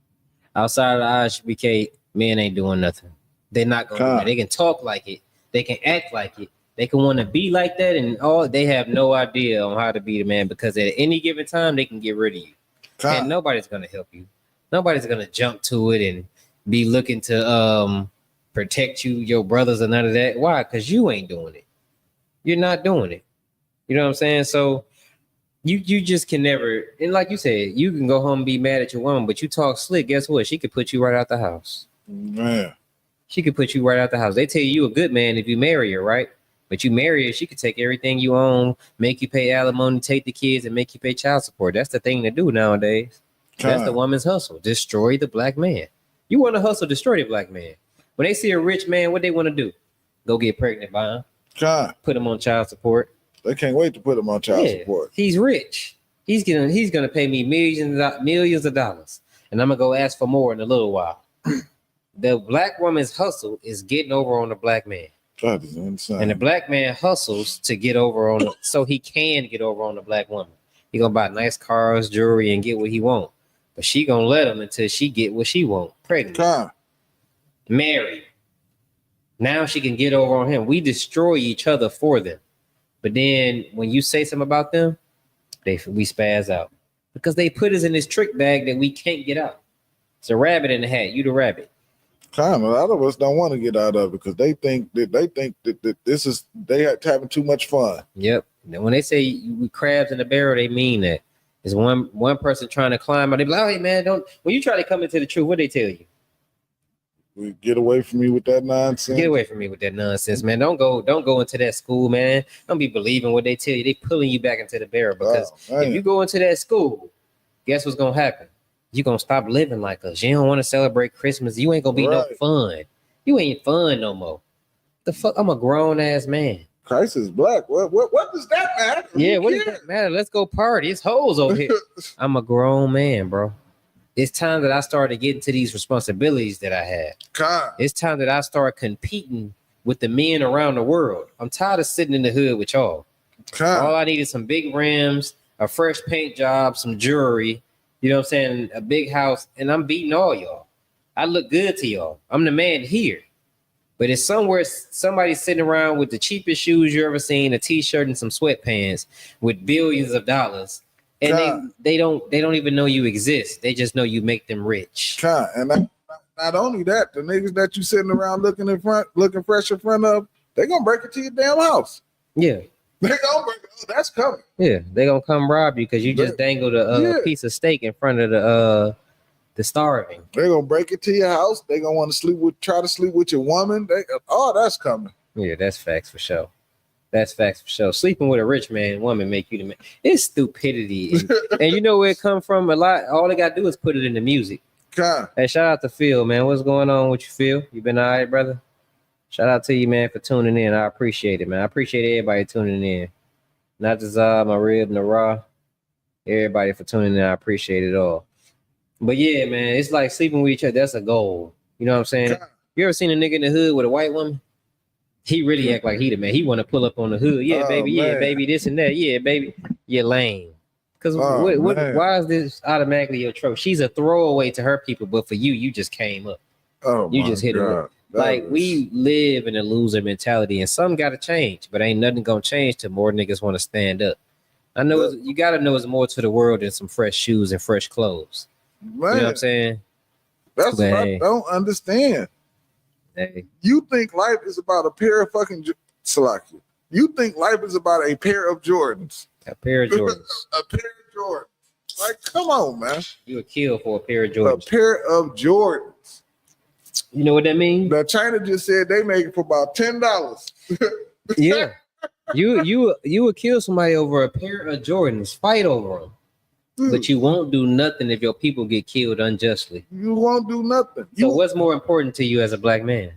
Outside of the ISBK, men ain't doing nothing. They're not going to do that. They can talk like it. They can act like it. They can want to be like that, and all they have no idea on how to be the man because at any given time they can get rid of you. And nobody's going to help you. Nobody's going to jump to it and be looking to protect you, your brothers, and none of that. Why? Because you ain't doing it. You're not doing it. You know what I'm saying? So you just can never, and like you said, you can go home and be mad at your woman, but you talk slick, guess what? She could put you right out the house. Man. She could put you right out the house. They tell you a good man if you marry her, right? But you marry her, she could take everything you own, make you pay alimony, take the kids, and make you pay child support. That's the thing to do nowadays. That's the woman's hustle. Destroy the black man. You want to hustle, destroy the black man. When they see a rich man, what they want to do? Go get pregnant by him. Put him on child support. They can't wait to put him on child support. He's rich. He's gonna pay me millions of dollars, and I'm gonna go ask for more in a little while. The black woman's hustle is getting over on the black man. That is insane. And the black man hustles to get over on so he can get over on the black woman. He gonna buy nice cars, jewelry, and get what he want. But she gonna let him until she get what she want. Pregnant. Married. Now she can get over on him. We destroy each other for them. But then when you say something about them, we spaz out. Because they put us in this trick bag that we can't get out. It's a rabbit in the hat. You the rabbit. A lot of us don't want to get out of it because they think that this is they are having too much fun. Yep. And when they say we crabs in a barrel, they mean that. It's one person trying to climb out. They be like, "Oh, hey man, don't." When you try to come into the truth, what they tell you? We get away from me with that nonsense. Get away from me with that nonsense, man. Don't go into that school, man. Don't be believing what they tell you. They pulling you back into the barrel because if you go into that school, guess what's gonna happen? You're gonna stop living like us. You don't want to celebrate Christmas. You ain't gonna be no fun. You ain't fun no more. The fuck? I'm a grown ass man. Christ is black. What does that matter? Yeah, what does that matter? Let's go party. It's hoes over here. I'm a grown man, bro. It's time that I started getting to these responsibilities that I had. It's time that I start competing with the men around the world. I'm tired of sitting in the hood with y'all. All I need is some big rims, a fresh paint job, some jewelry, you know what I'm saying, a big house, and I'm beating all y'all. I look good to y'all. I'm the man here. But it's somewhere somebody sitting around with the cheapest shoes you ever seen, a t-shirt and some sweatpants with billions of dollars. And they don't even know you exist. They just know you make them rich. And not only that, the niggas that you sitting around looking fresh in front of, they gonna break it to your damn house. Yeah. They gonna break it. That's coming. Yeah, they gonna come rob you because you just dangled a piece of steak in front of the starving. They're gonna break into your house. They're gonna want to try to sleep with your woman. That's coming. Yeah, that's facts for sure. That's facts for sure. Sleeping with a rich woman make you the man. It's stupidity. And you know where it come from a lot? All they got to do is put it in the music. Hey, shout out to Phil, man. What's going on with you, Phil? You been all right, brother? Shout out to you, man, for tuning in. I appreciate it, man. I appreciate everybody tuning in. Not just my rib, Nara. Everybody for tuning in. I appreciate it all. But yeah, man, it's like sleeping with each other. That's a goal. You know what I'm saying? You ever seen a nigga in the hood with a white woman? He really act like he the man. He want to pull up on the hood. Yeah, baby. Yeah, baby. This and that. Yeah, baby. You're lame. Because why is this automatically your trope? She's a throwaway to her people, but for you, you just came up. You just hit her. Like, we live in a loser mentality, and some got to change, but ain't nothing going to change till more niggas want to stand up. I know you got to know it's more to the world than some fresh shoes and fresh clothes. Man, you know what I'm saying? That's what I don't understand. Hey. You think life is about a pair of fucking Salaki. You think life is about a pair of Jordans. A pair of Jordans. A pair of Jordans. Like, come on, man. You would kill for a pair of Jordans. A pair of Jordans. You know what that means? Now, China just said they make it for about $10. Yeah. You would kill somebody over a pair of Jordans. Fight over them. But you won't do nothing if your people get killed unjustly. You won't do nothing. So what's more important to you as a black man?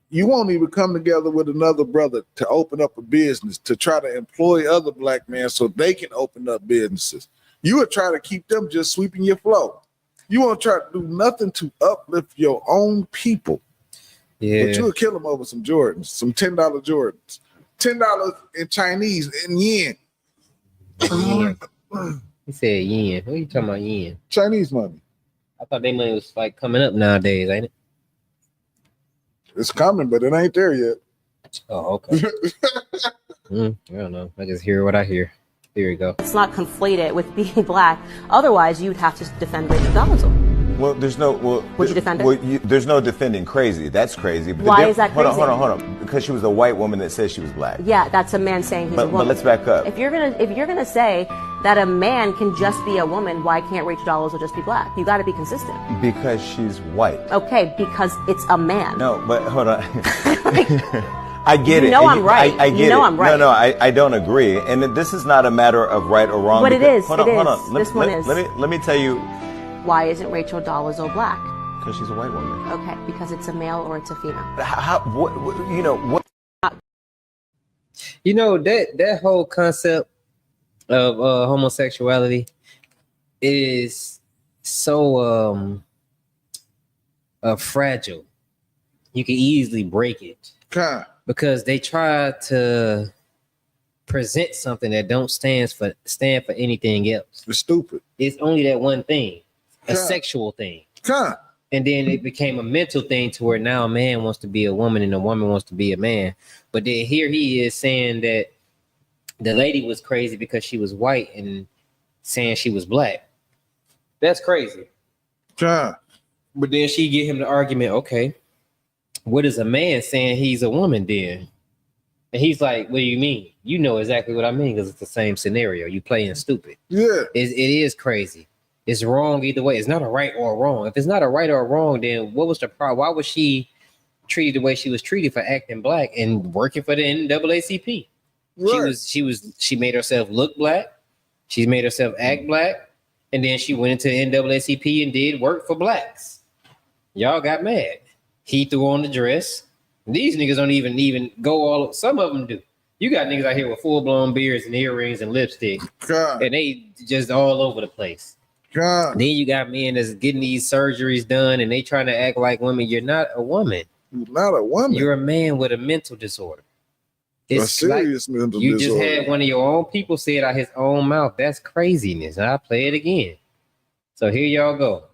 You won't even come together with another brother to open up a business, to try to employ other black men so they can open up businesses. You would try to keep them just sweeping your flow. You won't try to do nothing to uplift your own people. Yeah. But you would kill them over some Jordans, some $10 Jordans. $10 in Chinese, in yen. He said yen. What are you talking about, yen? Chinese money. I thought their money was like coming up nowadays, ain't it? It's coming, but it ain't there yet. Oh, okay. I don't know. I just hear what I hear. Here you go. Let's not conflate it with being black. Otherwise, you'd have to defend Rachel Dolezal. Well, there's no. Well, would you defend her? Well, there's no defending crazy. That's crazy. But why is that crazy? Hold on. Because she was a white woman that says she was black. Yeah, that's a man saying he's a woman. But let's back up. If you're gonna say that a man can just be a woman, why can't Rachel Dolezal just be black? You got to be consistent. Because she's white. Okay, because it's a man. No, but hold on. I get it. You know I'm right. I get you know it. I'm right. No, I don't agree. And this is not a matter of right or wrong. But it is. Hold on. This one is. Let me tell you. Why isn't Rachel Dolezal black? Because she's a white woman. Okay, because it's a male or it's a female. What you know what? You know that whole concept of homosexuality is so fragile. You can easily break it because they try to present something that don't stand for anything else. It's stupid. It's only that one thing, a sexual thing. And then it became a mental thing to where now a man wants to be a woman and a woman wants to be a man. But then here he is saying that the lady was crazy because she was white and saying she was black. That's crazy. But then she get him the argument, okay, what is a man saying he's a woman then? And he's like, what do you mean? You know exactly what I mean because it's the same scenario. You playing stupid. Yeah. It is crazy. It's wrong either way. It's not a right or a wrong. If it's not a right or a wrong, then what was the problem? Why was she treated the way she was treated for acting black and working for the NAACP? Right. She made herself look black. She's made herself act black. And then she went into the NAACP and did work for blacks. Y'all got mad. He threw on the dress. These niggas don't even go all. Some of them do. You got niggas out here with full-blown beards and earrings and lipstick. And they just all over the place. Then you got men that's getting these surgeries done and they trying to act like women. You're not a woman. You're not a woman. You're a man with a mental disorder. It's a serious mental disorder. You just had one of your own people say it out his own mouth. That's craziness. And I'll play it again. So here y'all go.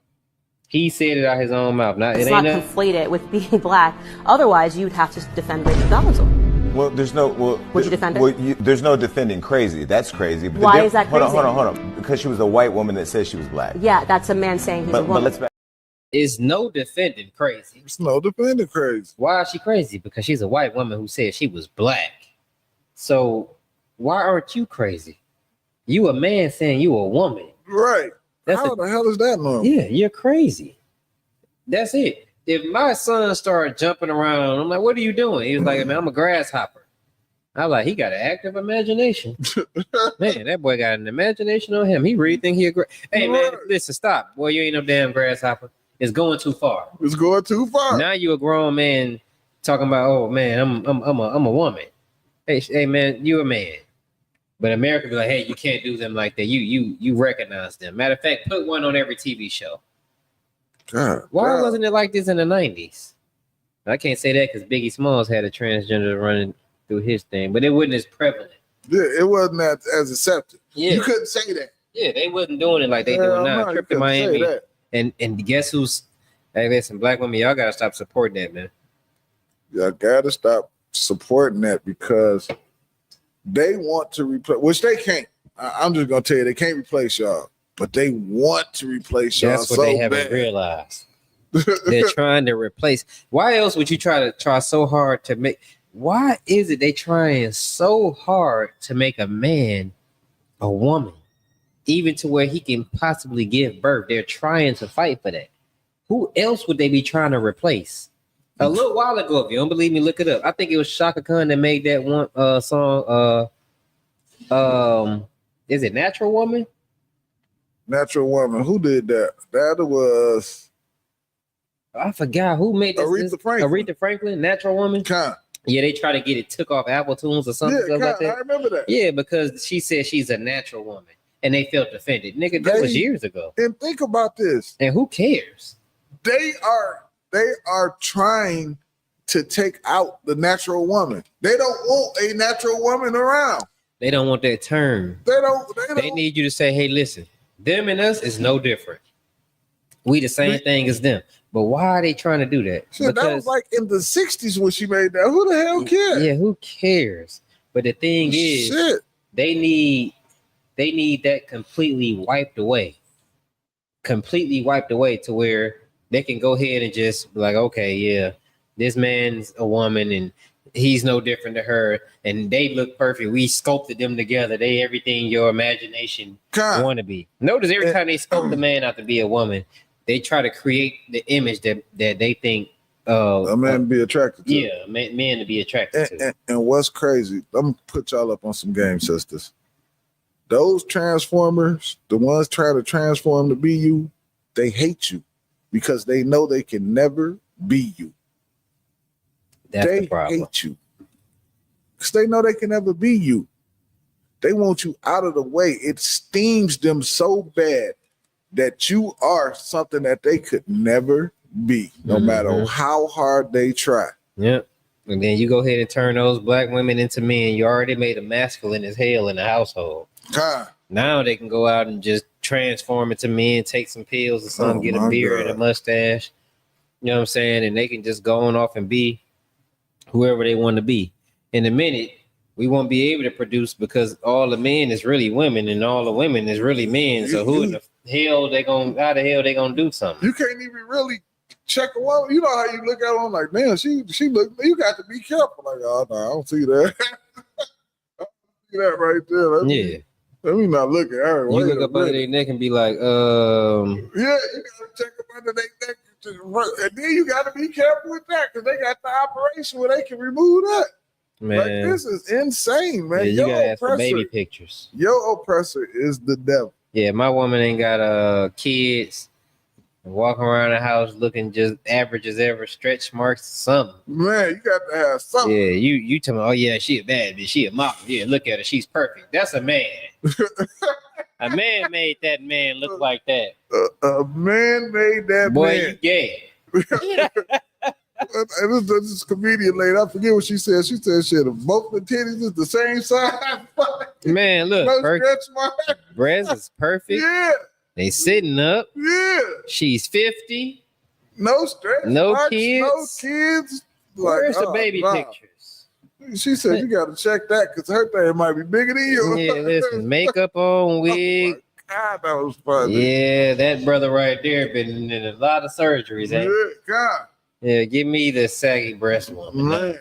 He said it out his own mouth. Let's not conflate it with being black. Otherwise, you'd have to defend Rachel Dolezal. Well, there's no. Well, would you defend her? Well, there's no defending crazy. That's crazy. But why is that crazy? Hold on. Because she was a white woman that says she was black. Yeah, that's a man saying he's a woman. But let's back. It's no defending crazy. It's no defending crazy. Why is she crazy? Because she's a white woman who said she was black. So why aren't you crazy? You a man saying you a woman. Right. How the hell is that normal? Yeah, you're crazy. That's it. If my son started jumping around, I'm like, what are you doing? He was like, man, I'm a grasshopper. I was like, he got an active imagination. Man, that boy got an imagination on him. He really think he Hey, man, listen, stop. Boy, you ain't no damn grasshopper. It's going too far. It's going too far. Now you a grown man talking about, oh, man, I'm a woman. Hey, man, you a man. But America be like, hey, you can't do them like that. You recognize them. Matter of fact, put one on every TV show. Why wasn't it like this in the 90s? I can't say that because Biggie Smalls had a transgender running through his thing, but it wasn't as prevalent. Yeah, it wasn't as accepted. Yeah. You couldn't say that. Yeah, they wasn't doing it like they doing now. Trip to Miami. And guess who's hey, listen, black women, y'all gotta stop supporting that, man. Y'all gotta stop supporting that because they want to replace, which they can't. I'm just gonna tell you, they can't replace y'all, but they want to replace y'all. That's what they haven't realized. They're trying to replace. Why else would you try so hard to make? Why is it they trying so hard to make a man a woman, even to where he can possibly give birth? They're trying to fight for that. Who else would they be trying to replace? A little while ago, if you don't believe me, look it up. I think it was Shaka Khan that made that one song. Is it Natural Woman? Natural Woman. Who did that? That was I forgot who made this. Aretha Franklin, Natural Woman. Yeah, they try to get it took off Apple Tunes or something like that. I remember that. Yeah, because she said she's a natural woman, and they felt offended. Nigga, that was years ago. And think about this. And who cares? They are trying to take out the natural woman. They don't want a natural woman around. They don't want that term. They need you to say, hey, listen, them and us is no different. We the same thing as them. But why are they trying to do that? Shit, that was like in the 60s when she made that. Who the hell cares? Yeah, who cares? But the thing is, they need that completely wiped away. Completely wiped away to where they can go ahead and just be like, okay, yeah, this man's a woman and he's no different to her, and they look perfect. We sculpted them together. They everything your imagination want to be. Notice every time they sculpt the man out to be a woman, they try to create the image that they think a man be attracted to. Yeah, men to be attracted to. And what's crazy, I'm gonna put y'all up on some game, sisters. Those transformers, the ones trying to transform to be you, they hate you because they know they can never be you. That's they the problem. Hate you because they know they can never be you. They want you out of the way. It stings them so bad that you are something that they could never be, no matter how hard they try. Yep. And then you go ahead and turn those black women into men. You already made them masculine as hell in the household. Now they can go out and just transform into men, take some pills or something, get a beard and a mustache. You know what I'm saying? And they can just go on off and be whoever they want to be. In a minute, we won't be able to produce because all the men is really women and all the women is really men. So who in the hell how the hell they gonna do something? You can't even really check a woman. You know how you look at them like, man, she look. You got to be careful. Like, oh no, I don't see that. I don't see that right there. Let me not look at her. You look up under their neck and be like, yeah, you gotta check them under their neck, and then you gotta be careful with that because they got the operation where they can remove that. Man, like, this is insane, man. Yeah, you gotta ask for baby pictures. Your oppressor is the devil. Yeah, my woman ain't got kids. Walking around the house looking just average as ever, stretch marks, something. Man, you got to have something. Yeah, you tell me, oh yeah, she a bad bitch, she a model. Yeah, look at her, she's perfect. That's a man. A man made that man look like that. A man made that boy, man. You gay. And this comedian lady, I forget what she said. She said she had both the titties is the same size. Man, look, no stretch mark. Breast is perfect. Yeah. They sitting up. Yeah. She's 50. No stretch no marks, kids. no kids. Where's the baby pictures? She said you got to check that because her thing might be bigger than you. Yeah, listen, makeup on, wig. Oh God, that was funny. Yeah, that brother right there been in a lot of surgeries. God. Yeah, give me the saggy breast one.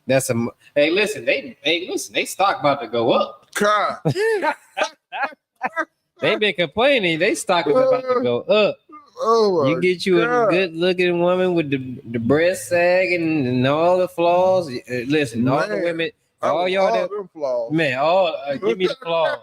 That's a. Hey, listen, they stock about to go up. God. They been complaining. They stock is about to go up. Oh, you get you a good looking woman with the breast sag and all the flaws. Listen, all the women, all y'all that them flaws. Man, give me the flaws.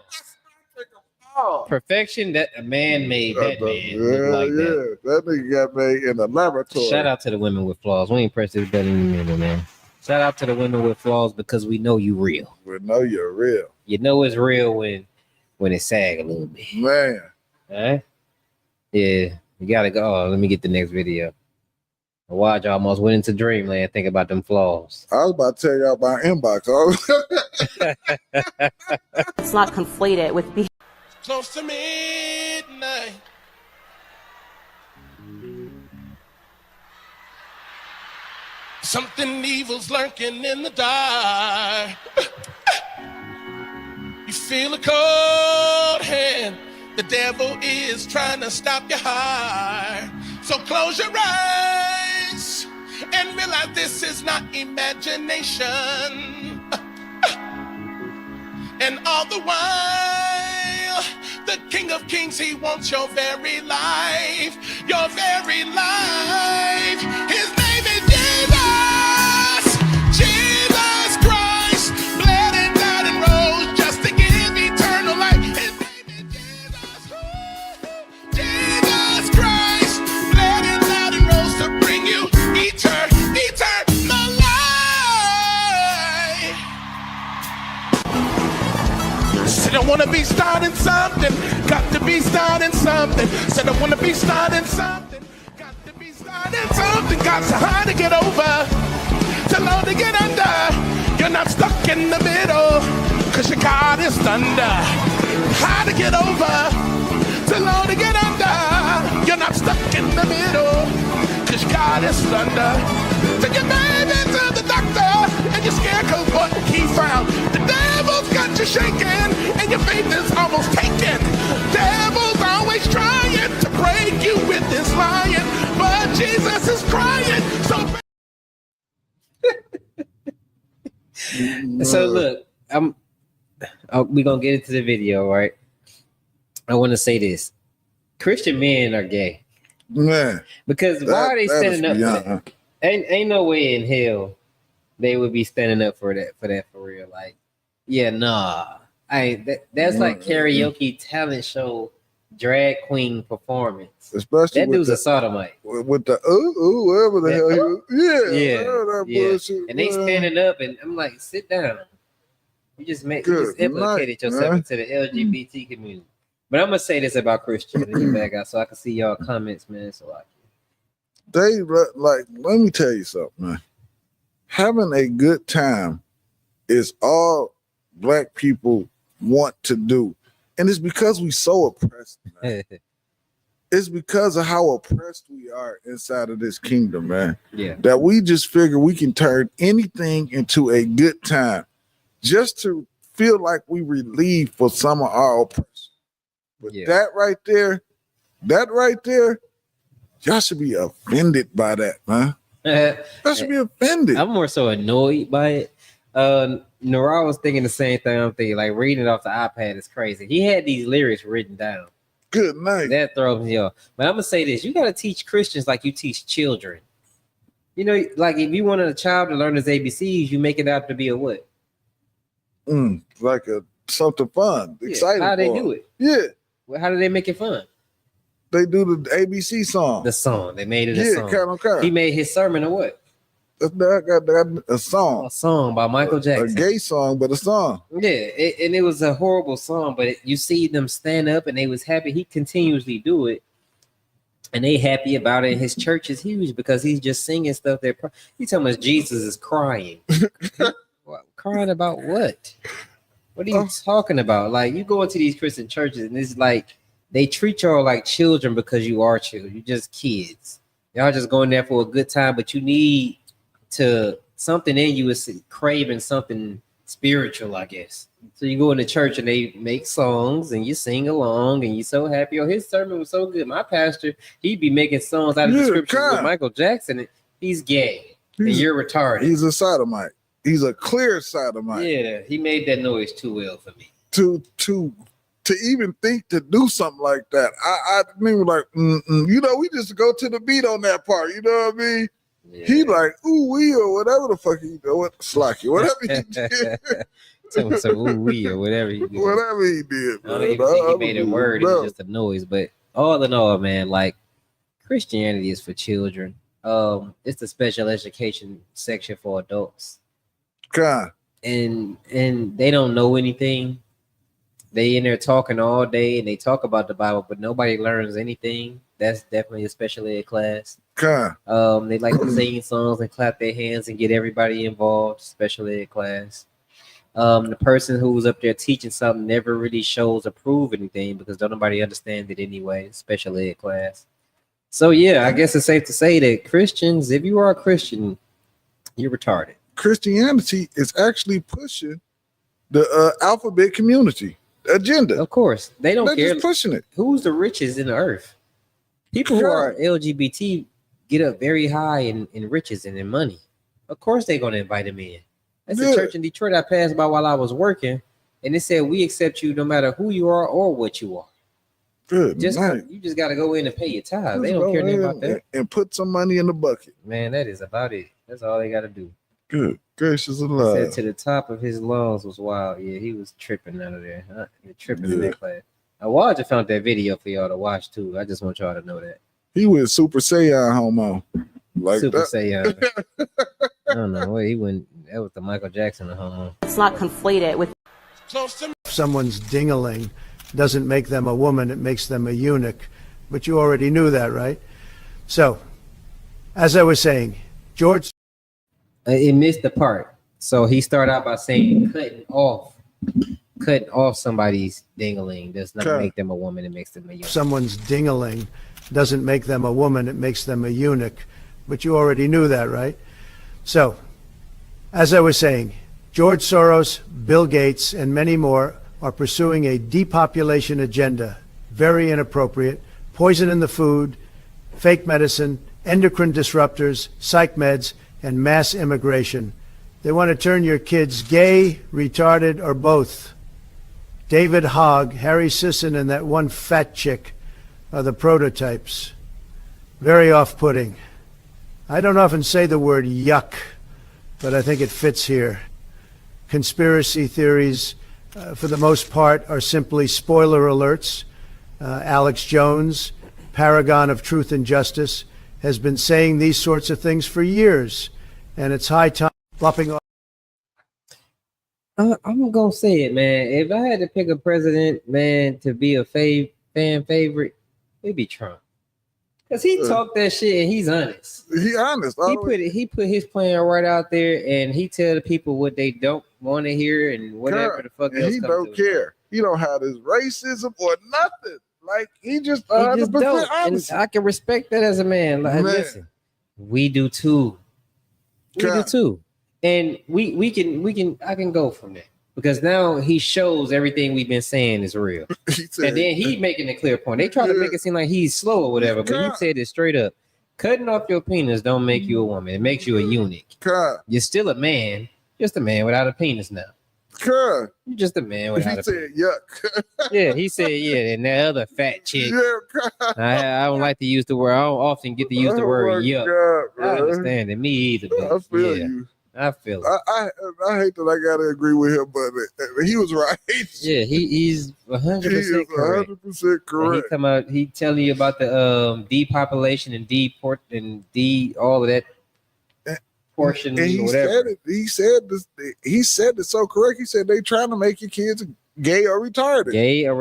Perfection that a man made that man look like that. That nigga got made in the laboratory. Shout out to the women with flaws. We ain't pressed this better than the men, man. Shout out to the women with flaws because we know you real. We know you're real. You know it's real when it sag a little bit. Man. Alright? Yeah. You gotta go. Oh, let me get the next video. Watch, I almost went into dreamland. Think about them flaws. I was about to tell y'all about inbox. It's not conflated with being Close to midnight. Something evil's lurking in the dark. You feel a cold hand. The devil is trying to stop your heart. So close your eyes and realize this is not imagination. And all the while, the King of Kings, he wants your very life. Your very life. His name is Jesus. Jesus Christ. Bled and died and rose just to give eternal life. His name is Jesus. Jesus Christ. Bled and died and rose to bring you eternal life. Said I wanna be starting something, got to be starting something. Said I wanna be starting something, got to be starting something. Got so hard to get over, so low to get under. You're not stuck in the middle, cause your God is thunder. Hard to get over, so low to get under. You're not stuck in the middle, cause God is thunder. Take your baby to the doctor, and you're scared cause what he found. The devil's got you shaking, and your faith is almost taken. Devil's always trying to break you with his lying, but Jesus is crying. So look, we gonna get into the video, right? I want to say this: Christian men are gay, man. Because why are they standing up for that? Ain't no way in hell they would be standing up for that for real. Like, yeah, nah. That's like karaoke talent show, drag queen performance. Especially that dude's a sodomite. With the whatever the hell he was. That bullshit. And they standing up, and I'm like, sit down. You just implicated yourself into the LGBT community. But I'm gonna say this about Christian and you back out so I can see y'all comments, man. So they like, let me tell you something, man. Having a good time is all black people want to do. And it's because we so oppressed, man. It's because of how oppressed we are inside of this kingdom, man. Yeah. That we just figure we can turn anything into a good time just to feel like we relieved for some of our oppression. But that right there, y'all should be offended by that, man. Y'all should be offended. I'm more so annoyed by it. Nora was thinking the same thing. I'm thinking, like, reading it off the iPad is crazy. He had these lyrics written down. Good night. That throws me off. But I'm gonna say this: you gotta teach Christians like you teach children. You know, like if you want a child to learn his ABCs, you make it out to be a what? Like something fun, exciting. How they do it? Yeah. Well, how do they make it fun? They do the ABC song. The song. They made it a song. Kind. He made his sermon a what? A song. A song by Michael Jackson. A gay song, but a song. Yeah, and it was a horrible song, but you see them stand up and they was happy. He continuously do it, and they happy about it. His church is huge because he's just singing stuff. He's telling us Jesus is crying. Crying about what? What are you talking about? Like, you go into these Christian churches and it's like they treat y'all like children because you are children. You're just kids. Y'all just going there for a good time, but you need to, something in you is craving something spiritual, I guess. So you go into church and they make songs and you sing along and you're so happy. Oh, his sermon was so good. My pastor, he'd be making songs out of the scriptures with Michael Jackson. And he's gay and you're retarded. He's a sodomite. He's a clear sodomite. Yeah, he made that noise too well for me. Too to even think to do something like that. I mean, like, you know, we just go to the beat on that part. You know what I mean? Yeah. He like, ooh wee or whatever the fuck he doing, Slacky, whatever he did. Some ooh wee or whatever he did. Whatever he did, man. I don't even think he made a word. It was just a noise. But all in all, man, like Christianity is for children. It's the special education section for adults. God. And they don't know anything. They in there talking all day and they talk about the Bible, but nobody learns anything. That's definitely a special ed class. God. They like to sing songs and clap their hands and get everybody involved. Special ed class. The person who's up there teaching something never really shows or prove anything because don't nobody understand it anyway. Special ed class. So yeah, I guess it's safe to say that Christians, if you are a Christian, you're retarded. Christianity is actually pushing the alphabet community agenda. Of course, they don't care. They're just pushing it. Who's the richest in the earth? People who are LGBT get up very high in riches and in money. Of course, they're going to invite them in. That's a church in Detroit I passed by while I was working, and it said, we accept you no matter who you are or what you are. Good. You just got to go in and pay your tithe. They don't care anything about that. And put some money in the bucket. Man, that is about it. That's all they got to do. Good gracious alive. Said to the top of his lungs was wild. Yeah, he was tripping out of there. Huh? Tripping in that class. I just found that video for y'all to watch too. I just want y'all to know that. He went Super Saiyan homo. Like Super Saiyan. I don't know. He went. That was the Michael Jackson homo. It's not conflated with. Someone's ding-a-ling doesn't make them a woman, it makes them a eunuch. But you already knew that, right? So, as I was saying, George... It missed the part. So he started out by saying cutting off somebody's ding-a-ling does not make them a woman, it makes them a eunuch. Someone's ding-a-ling doesn't make them a woman, it makes them a eunuch. But you already knew that, right? So, as I was saying, George Soros, Bill Gates, and many more are pursuing a depopulation agenda. Very inappropriate. Poison in the food, fake medicine, endocrine disruptors, psych meds, and mass immigration. They want to turn your kids gay, retarded, or both. David Hogg, Harry Sisson, and that one fat chick are the prototypes. Very off-putting. I don't often say the word yuck, but I think it fits here. Conspiracy theories, for the most part, are simply spoiler alerts. Alex Jones, paragon of truth and justice, has been saying these sorts of things for years, and it's high time flopping off. I'm gonna say it, man. If I had to pick a president, man, to be a fan favorite, it'd be Trump. Cause he talked that shit and he's honest. He honest. He put his plan right out there and he tell the people what they don't want to hear and whatever the fuck else. He don't care. He don't have this racism or nothing. Like he just 100% honest. And I can respect that as a man. Like, listen, we do too. We do too. And we can I can go from there. Because now he shows everything we've been saying is real. And then he making a clear point. They try to make it seem like he's slow or whatever, but he said it straight up. Cutting off your penis don't make you a woman. It makes you a eunuch. You're still a man, just a man without a penis now. You're just a man without a penis. He said yuck. Yeah, he said yeah, and that other fat chick. I don't like to use the word. I don't often get to use the word yuck. God, I understand it. Me either. But I feel you. I feel it. I hate that I gotta agree with him, but he was right. Yeah, he's 100% correct. 100% correct. He come out, he telling you about the depopulation and deport and all of that portion and or whatever. He said it so correct. He said they trying to make your kids gay or retarded. Gay and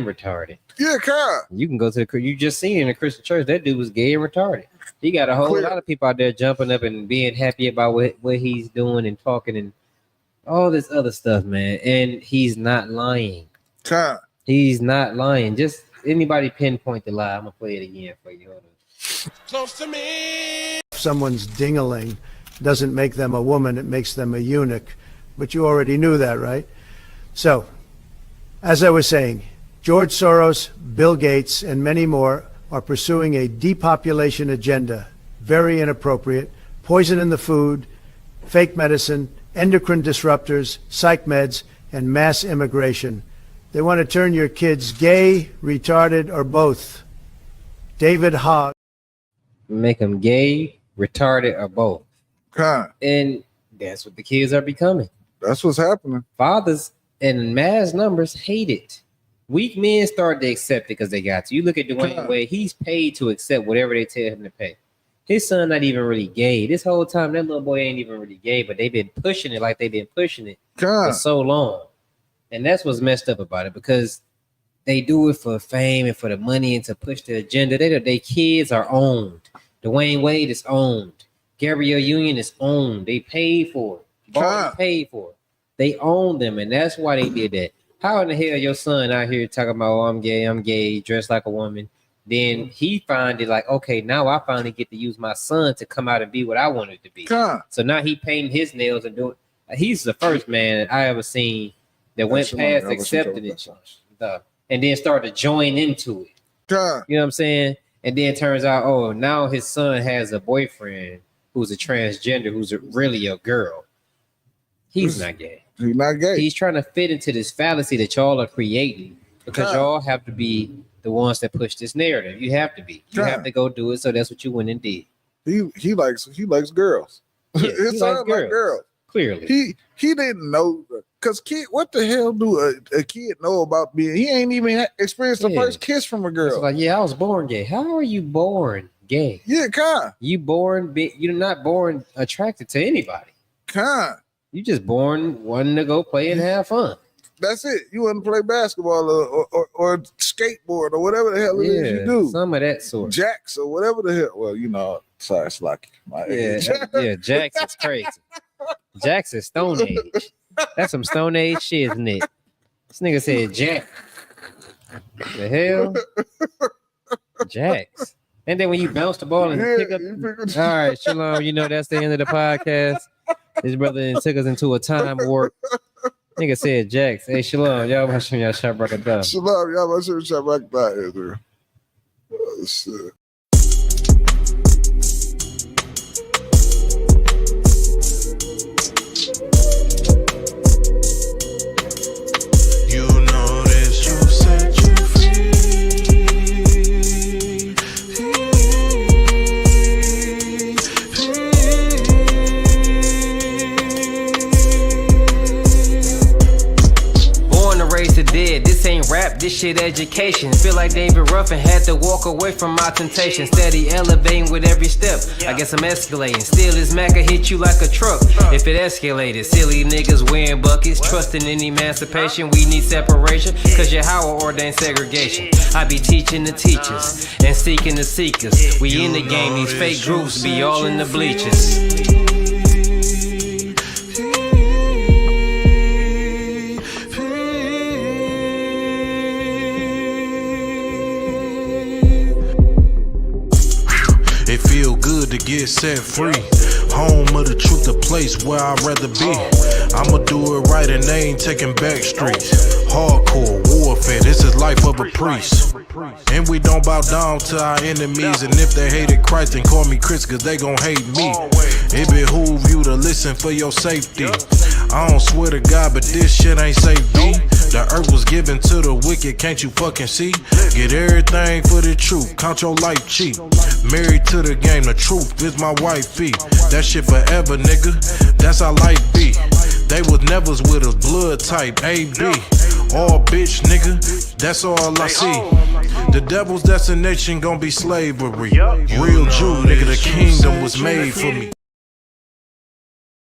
retarded. Yeah, Kyle. You can go to you just seen in the Christian church that dude was gay and retarded. He got a whole lot of people out there jumping up and being happy about what he's doing and talking and all this other stuff, man. And he's not lying. Kyle. He's not lying. Just anybody pinpoint the lie. I'm gonna play it again for you. Hold on. Close to me. Someone's ding-a-ling doesn't make them a woman, it makes them a eunuch. But you already knew that, right? So, as I was saying, George Soros, Bill Gates, and many more are pursuing a depopulation agenda. Very inappropriate. Poison in the food, fake medicine, endocrine disruptors, psych meds, and mass immigration. They want to turn your kids gay, retarded, or both. David Hogg. Make them gay, retarded, or both. And that's what the kids are becoming. That's what's happening. Fathers in mass numbers hate it. Weak men start to accept it because they got to. You look at Dwayne Wade, he's paid to accept whatever they tell him to pay. His son not even really gay. This whole time, that little boy ain't even really gay, but they've been pushing it like they've been pushing it for so long. And that's what's messed up about it, because they do it for fame and for the money and to push the agenda. Their kids are owned. Dwayne Wade is owned. Gabrielle Union is owned. They paid for it. Barton paid for it. They own them, and that's why they did that. How in the hell your son out here talking about, oh, I'm gay, dressed like a woman? Then he find it like, okay, now I finally get to use my son to come out and be what I wanted to be. So now he painting his nails and doing. He's the first man I ever seen that went past accepting it, and then started to join into it. You know what I'm saying? And then it turns out, oh, now his son has a boyfriend who's a transgender, who's really a girl. He's not gay. He's not gay. He's trying to fit into this fallacy that y'all are creating, because y'all have to be the ones that push this narrative. You have to be. You have to go do it. So that's what you went and did. He likes girls. Yeah, It sounds like girls. Clearly. He didn't know, because kid, what the hell do a kid know about being? He ain't even experienced the first kiss from a girl. It's like, yeah, I was born gay. How are you born gay? Yeah, you're not born attracted to anybody. You just born wanting to go play and have fun. That's it. You want to play basketball or skateboard or whatever the hell it is you do. Some of that sort. Jacks or whatever the hell. Well, you know, sorry, Slocky. Yeah, Jacks is crazy. Jacks is Stone Age. That's some Stone Age shit, isn't it? This nigga said Jack. The hell? Jacks. And then when you bounce the ball and pick up. All right, Shalom. You know that's the end of the podcast. His brother took us into a time warp. Nigga said Jax. Hey, Shalom. Y'all watch y'all shot back at that. Shalom. Y'all watch y'all shot back at that. Oh, shit. You know this truth set you free. Born to raise the dead, this ain't rap, this shit education. Feel like David Ruffin had to walk away from my temptation. Steady elevating with every step, I guess I'm escalating. Still this Mac will hit you like a truck if it escalated. Silly niggas wearing buckets, trusting in emancipation. We need separation, cause your Howard ordained segregation. I be teaching the teachers and seeking the seekers. We in the game, these fake groups be all in the bleachers. It feel good to get set free. Home of the truth, the place where I'd rather be. I'ma do it right and they ain't taking back streets. Hardcore warfare, this is life of a priest. And we don't bow down to our enemies. And if they hated Christ, then call me Chris, cause they gon' hate me. It behoove you to listen for your safety. I don't swear to God, but this shit ain't safe, B. The earth was given to the wicked, can't you fucking see? Get everything for the truth, count your life cheap. Married to the game, the truth is my wifey. That shit forever, nigga, that's how life be. They was nevers with us, blood type, AB. All bitch, nigga, that's all I see. The devil's destination gon' be slavery. Real Jew, nigga, the kingdom was made for me.